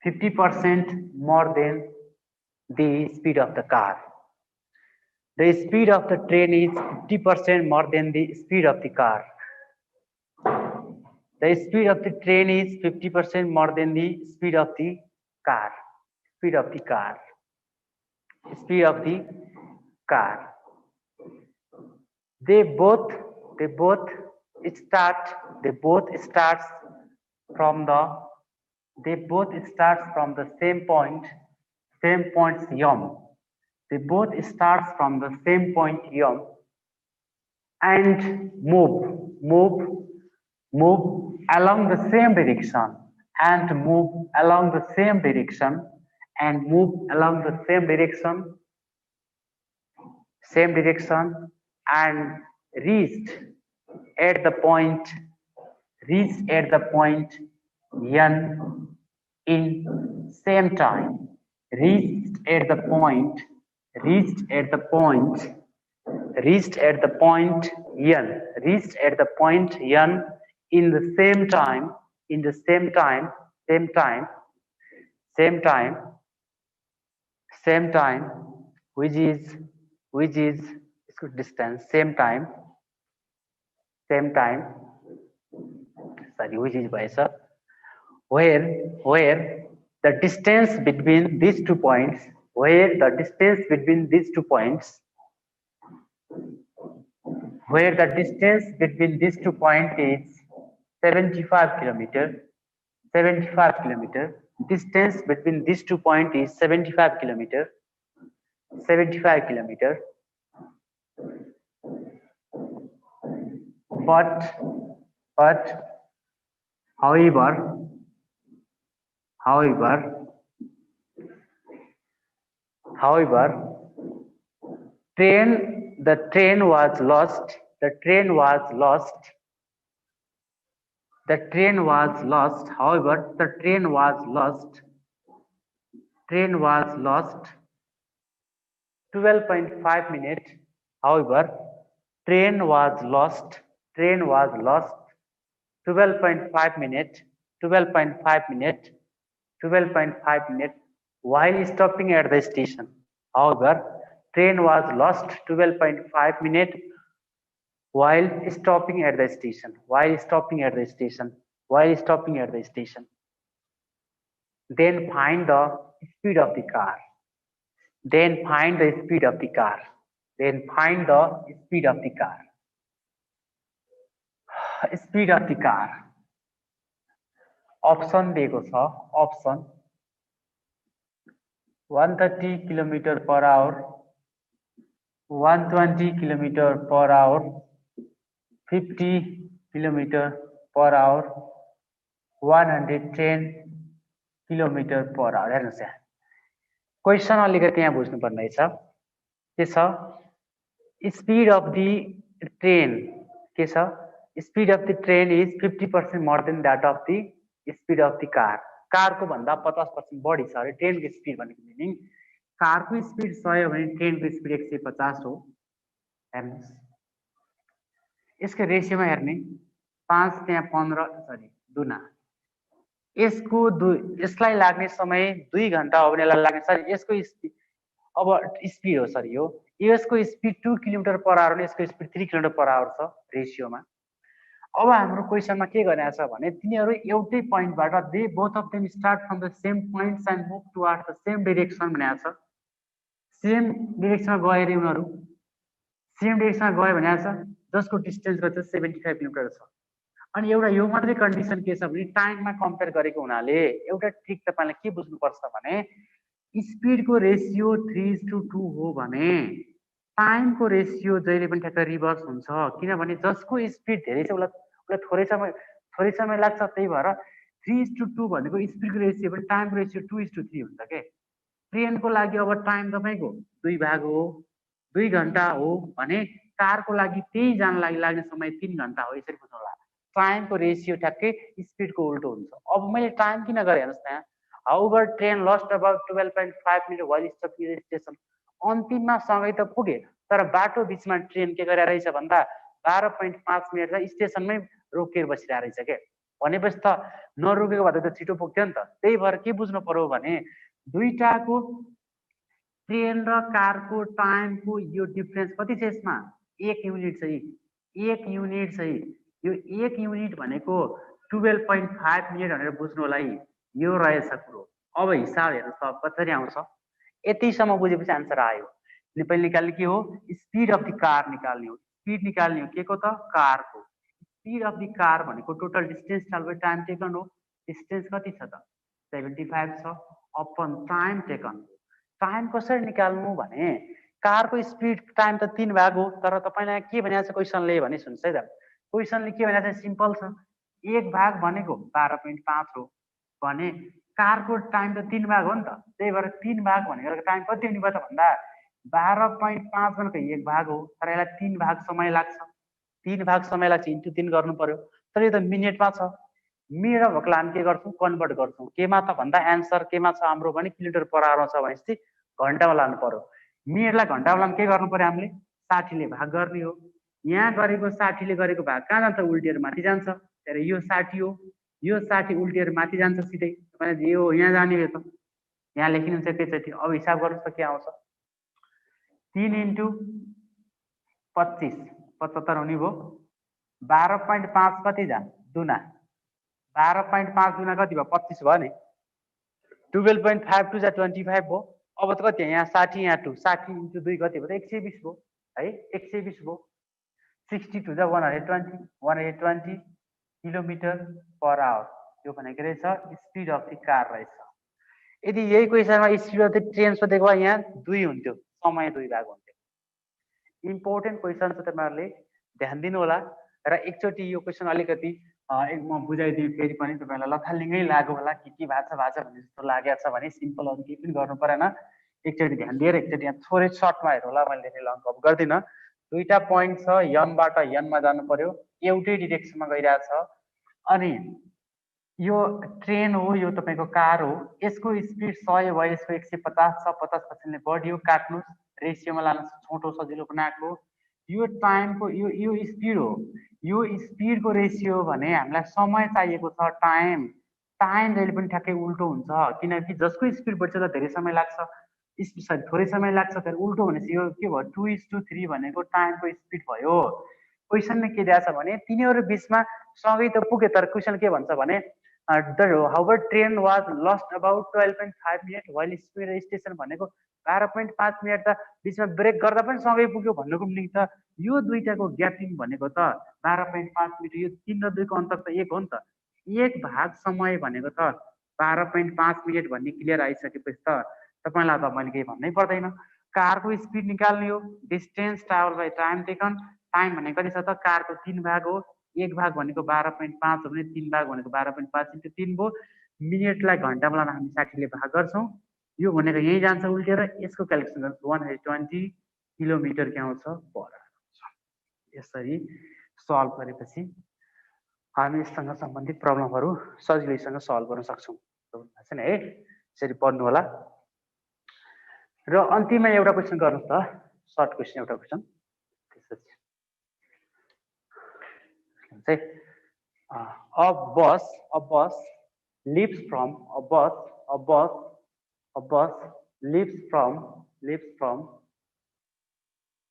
50% more than the speed of the car. The speed of the train is 50% more than the speed of the car. The speed of the train is 50% more than the speed of the car. Speed of the car. Speed of the car. They both start from the same point M. They both start from the same point M and move along the same direction and move along the same direction and reached at the point reached at the point n in same time. Reached at the point n, reached at the point n in the same time, same time, which is distance, same time, sorry, which is bhaycha, where the distance between these 2 points, where the distance between these 2 points is 75 kilometer. Distance between these 2 points is 75 kilometer. But however, the train was lost. However, the train was lost 12.5 minutes. However, train was lost 12.5 minutes while stopping at the station. However, train was lost 12.5 minutes while stopping at the station. Then find the speed of the car. Speed of the car. Option दिएको छ. Option 130 km per hour, 120 km per hour, 50 km per hour, 110 km per hour. हेर्नुस् यहाँ question अलिकति यहाँ बुझ्नु पर्ने छ. के छ? स्पीड अफ द ट्रेन के छ? Speed of the train is 50% more than that of the speed of the car. Car को भन्दा 50% बढी छ अरे ट्रेन को स्पीड भनेको. मिनिङ कार को स्पीड 100 भने ट्रेन को स्पीड 150 हो. हेर्नुस् यसको रेशियोमा हेर्ने 5 त्यहाँ 15 सरी दुना. यसलाई लाग्ने समय 2 घण्टा हो भने लाग्ने सरी यसको स्पीड अब स्पीड हो सरी हो. यसको स्पीड 2 किलोमिटर पर आवर हो, यसको स्पीड 3 किलोमिटर पर आवर छ रेशियोमा. अब हाम्रो क्वेशनमा के गरेको छ भने तिनीहरु एउटै पोइन्टबाट they both of them start from the same points and move towards the same direction भनेको छ. सेम डाइरेक्सनमा गए रे उनीहरु. सेम डाइरेक्सनमा गए भनेको छ जसको डिस्टेन्स कति 75 किलोमिटर छ. अनि एउटा यो मात्रै कन्डिसन के छ भने टाइममा कम्पेयर गरेको हुनाले एउटा ट्रिक तपाईले के बुझ्नु पर्छ भने स्पीडको रेशियो 3:2 हो भने टाइमको रेशियो जहिले पनि ठ्याक्क रिभर्स हुन्छ. किनभने जसको स्पीड धेरै छ उलाई थोरै समय लाग्छ. त्यही भएर 3:2 भनेको स्पीडको रेशियो पनि टाइमको रेशियो 2:3 हुन्छ के. ट्रेनको लागि अब टाइम तपाईको 2 भाग हो, 2 घण्टा हो भने कारको लागि त्यही जान लागि लाग्ने समय 3 घण्टा हो. यसरी बुझ्नु होला. टाइमको रेशियो ठ्याक्कै स्पीडको उल्टो हुन्छ. अब मैले टाइम किन गरे हेर्नुस् न. However train lost about 12.5 minute while stopping at station. अन्तिममा सँगै त पुगे तर बाटो बीचमा ट्रेन के गरेर रहेछ भन्दा 12.5 मिनेटमा स्टेशनमै रोकेर बसिरहेको रहेछ के. भनेपछि त नरोकेको भए त छिटो पुग्थ्यो नि त. त्यही भएर के बुझ्नु पर्यो भने दुईटाको ट्रेन र कारको टाइमको यो डिफरेन्स कति छ यसमा 1 युनिट छ. 1 युनिट छ. यो 1 युनिट भनेको 12.5 मिनेट भनेर बुझ्नु होला. यो रहेछ कुरो. अब हिसाब हेर्नु त कसरी आउँछ. यतिसम्म बुझेपछि आन्सर आयो. पहिले निकाल्ने के हो स्पीड अफ द कार निकाल्ने हो. स्पीड निकाल्ने हो के को त कारको. स्पीड अफ द कार भनेको टोटल डिस्टेन्स टाइम टेकन हो. डिस्टेन्स कति छ त 75 छ अपन टाइम टेकन. टाइम कसरी निकाल्नु भने कारको स्पीड टाइम त 3 भाग हो. तर तपाईलाई के भनेको छ क्वेशनले भने सुन्नुस् है त. क्वेशनले के भनेको छ सिम्पल छ. 1 भाग भनेको 12.5 हो भने कारको टाइम त 3 भाग हो नि त. त्यही भएर 3 भाग भनेको टाइम कति हुने भयो त भन्दा 12.5 भनेको 1 भाग हो. तर यसलाई 3 भाग समय लाग्छ. 3 भाग समय लाग्छ इन्टु 3 गर्नु पर्यो. तर यो त मिनेटमा छ। मिनेट भएकोलाई हामी के गर्छौँ कन्भर्ट गर्छौँ केमा त भन्दा एन्सर केमा छ हाम्रो भने किलोमिटर पर आवरमा छ भनेपछि घन्टामा लानु पर्यो। मिनेटलाई घन्टामा लानु के गर्नु पर्यो हामीले 60 ले भाग गर्ने हो। यहाँ गरेको 60 ले गरेको भाग कहाँ जान्छ उल्टिएर माथि जान्छ। त्यसैले यो 60 हो, यो 60 उल्टिएर माथि जान्छ सिधै। तपाईले यो यहाँ जाने हो त यहाँ लेखिनुहुन्छ एकैचोटि। अब हिसाब गर्नुहोस् त के आउँछ 3 × 25 75 हुने भयो। 12.5 कति जा दुना 12.5 दुना कति भयो 25 भयो नि। 12.5 2 जा 25 भयो। अब त कति यहाँ 60 यहाँ 2 60 × 2 कति भयो 120 भयो है 120 भयो। 62 जा 120 120 किलोमिटर पर आवर यो भनेको रहेछ स्पिड अफ द कार रहेछ। यदि यही क्वेसनमा स्पिड अफ द ट्रेन सोधेको भए यहाँ 2 हुन्थ्यो समय 2 भाग हुन्थ्यो। इम्पोर्टेन्ट क्वेसन छ तपाईहरुले ध्यान दिनु होला र एकचोटि यो क्वेसन अलिकति म बुझाइदिए फेरि पनि तपाईहरुलाई लथालिङ्गै लाग्यो होला के भाषा भन्ने जस्तो लागेको छ भने सिम्पल अरु केही पनि गर्नु परेन। एकचोटि ध्यान दिएर एकचोटि यहाँ थोरै सर्टमा हेर्नु होला। मैले धेरै लङ कभ गर्दिन। दुईटा पोइन्ट छ यमबाट यनमा जानु पर्यो एउटै डाइरेक्सनमा गइरहेछ। अनि यो ट्रेन हो यो तपाईको कार हो यसको स्पिड 100 भयो यसको 150 छ 50% बढ्यो काट्नुस् रेशियोमा लानु छोटो सजिलो बनाएको। यो टाइमको यो स्पिड हो यो स्पिडको रेशियो भने हामीलाई समय चाहिएको छ टाइम। टाइम जहिले पनि ठ्याक्कै उल्टो हुन्छ किनकि जसको स्पिड बढ्छ त धेरै समय लाग्छ स्पिड थोरै समय लाग्छ। तर उल्टो भनेपछि यो के भयो 2:3 भनेको टाइमको स्पिड भयो। क्वेसनले के दिएको छ भने तिनीहरु बीचमा सँगै त पुगे तर क्वेसन के भन्छ भने the Howard train was lost about 12.5 minutes while speed station भनेको 12.5 मिनेट त बीचमा ब्रेक गर्दा पनि सँगै पुग्यो भन्नुको मिनिङ त यो दुईटाको ग्यापिङ भनेको त 12.5 मिनेट यो 3 र 2 को अन्तर त 1 हो नि त। 1 भाग समय भनेको त 12.5 मिनेट भन्ने क्लियर आइसकेपछि त तपाईलाई त मैले केही भन्नै पर्दैन। कारको स्पिड निकाल्ने हो distance travel by time taken. Time भनेको कति छ त कारको 3 भाग हो। 1 भाग भनेको 12.5 हो भने 3 भाग भनेको 12.5 × 3 भयो। मिनेटलाई घण्टामा लान हामी 60 ले भाग गर्छौं। यो भनेको यही जान्छ उल्टेर यसको क्याल्कुलेसन गर्नु 120 किलोमिटर के आउँछ पर आवर। यसरी सल्भ गरेपछि हामी यससँग सम्बन्धित प्रब्लमहरु सजिलैसँग सल्भ गर्न सक्छौं। हैन है यसरी पढ्नु होला। र अन्तिममा एउटा क्वेशन गर्नुस् त सर्ट क्वेशन एउटा क्वेशन त्यसपछि a bus leaves from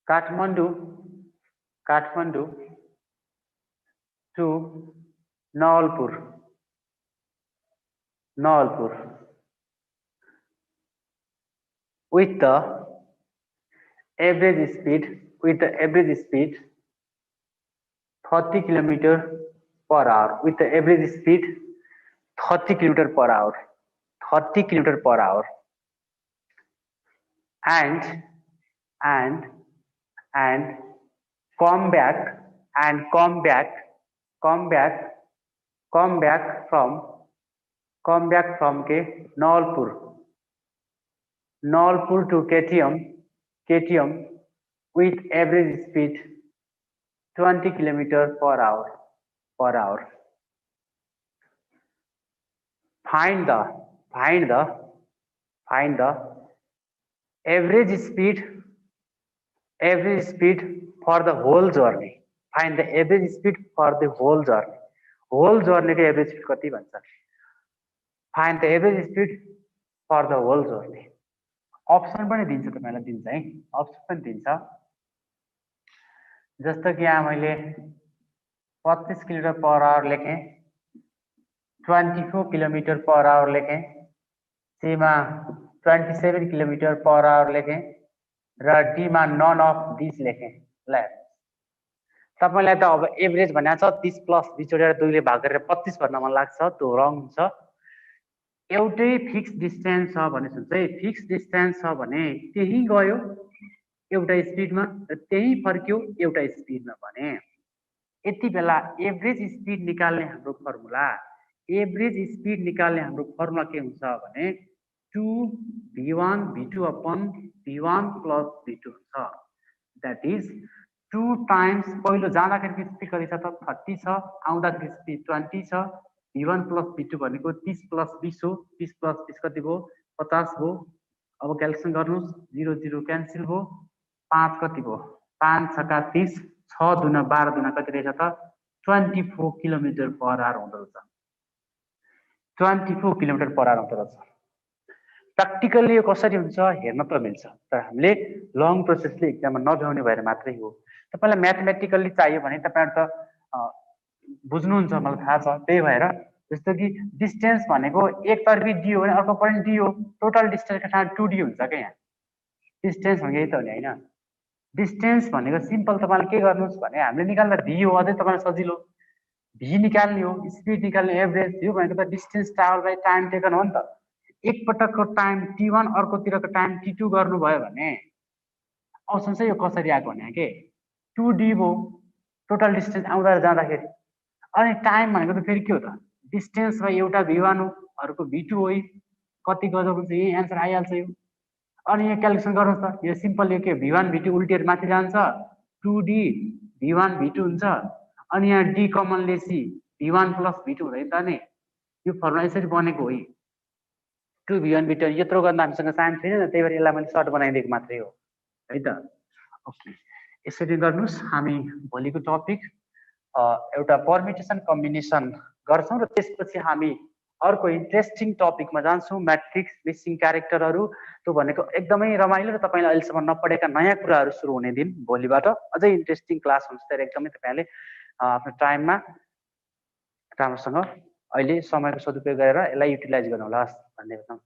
Kathmandu to Nawalpur with the average speed 30 kilometer per hour with the average speed 30 kilometer per hour and come back from Nawalpur to KTM with average speed 20 kilometer per hour. Find the average speed for the whole journey. Find the average speed for the whole journey. Whole journey को average speed कति भन्छ? Find the average speed for the whole journey. Option पनि दिन्छ तपाईलाई दिन्छ है option पनि दिन्छ। जस्तो कि यहाँ मैले 25 किलोमिटर पर आवर लेखेँ 24 किलोमिटर पर आवर लेखेँ सी मा 27 किलोमिटर पर आवर लेखेँ र डी मा नन अफ दिस लेखेँ। ल तपाईलाई त अब एभरेज भनेको छ 30 प्लस 20 जोडेर 2 ले भाग गरेर 25 भन्न मन लाग्छ त्यो रङ हुन्छ। एउटै फिक्स डिस्टेन्स छ भने चाहिँ फिक्स डिस्टेन्स छ भने त्यही गयो एउटा स्पिडमा र त्यही फर्क्यो एउटा स्पिडमा भने यति बेला एभरेज स्पिड निकाल्ने हाम्रो फर्मुला के हुन्छ भने 2v1 v2 upon v1 plus v2 हुन्छ। दैट इज 2 टाइम्स पहिलो जाँदाखेरि स्पिड कति छ त 30 छ, आउँदाखेरि स्पिड 20 छ। v1 प्लस v2 भनेको 30 प्लस 20 हो। 30 प्लस 20 कति भयो 50 भयो। अब क्याल्कुलेसन गर्नुहोस्, 0 0 क्यान्सल भयो। 5 कति भयो 5 छक्का 30, 6 दुना 12 दुना कति रहेछ त 24 किलोमिटर पर आवर हुँदो रहेछ। 24 किलोमिटर पर आवर हुँदो रहेछ। प्र्याक्टिकली यो कसरी हुन्छ हेर्न त मिल्छ, तर हामीले लङ प्रोसेसले एक्जाममा नभ्याउने भएर मात्रै हो। तपाईलाई म्याथमेटिकल्ली चाहियो भने तपाईहरु त बुझ्नुहुन्छ, मलाई थाहा छ। त्यही भएर जस्तो कि डिस्टेन्स भनेको एकतर्फी डी हो भने अर्को पनि डी हो। टोटल डिस्टेन्सको ठाउँमा 2d हुन्छ क्या यहाँ। डिस्टेन्स भनेको यही त हो नि हैन। डिस्टेन्स भनेको सिम्पल तपाईले के गर्नुस् भने हामीले निकाल्दा v हो, अझै तपाईलाई सजिलो v निकाल्ने हो, स्पिड निकाल्ने, एभरेज। यो भनेको त distance travel by time taken हो नि त। एक पटकको टाइम t1 अर्कोतिरको टाइम t2 गर्नुभयो भने अप्सन चाहिँ यो कसरी आएको भने के 2d भयो टोटल डिस्टेन्स आउँदा जाँदाखेरि। अनि टाइम भनेको त फेरि के हो त डिस्टेन्स बाइ एउटा v1 हो, अर्को v2 हो। कति गजब हुन्छ, यही एन्सर आइहाल्छ यो। अनि यहाँ क्याल्कुलेसन गर्नुहोस् त, यो सिम्पल यो के v1 v2 उल्टेर माथि जान्छ 2d v1 v2 हुन्छ। अनि यहाँ d common Lesi v1 plus v2 हुँदैन त नि। यो फर्मुला यसरी बनेको हो। 2v1 v2 यत्रो गर्न हामीसँग टाइम छैन, त्यही भएर यसलाई मैले सर्ट बनाइदिएको मात्रै हो है त। ओके, यसरी गर्नुस्। हामी भोलिको टपिक एउटा परम्युटेसन कम्बिनेसन गर्छौं र त्यसपछि हामी अर्को इन्ट्रेस्टिङ टपिकमा जान्छौं, म्याट्रिक्स, मिसिङ क्यारेक्टरहरू। त्यो भनेको एकदमै रमाइलो र तपाईले अहिलेसम्म नपढेका नयाँ कुराहरू सुरु हुने दिन भोलिबाट। अझै इन्ट्रेस्टिङ क्लास हुन्छ, तर एकदमै तपाईले आफ्नो टाइममा राम्रोसँग अहिले समयको सदुपयोग गरेर यसलाई युटिलाइज गर्नु होला। धन्यवाद।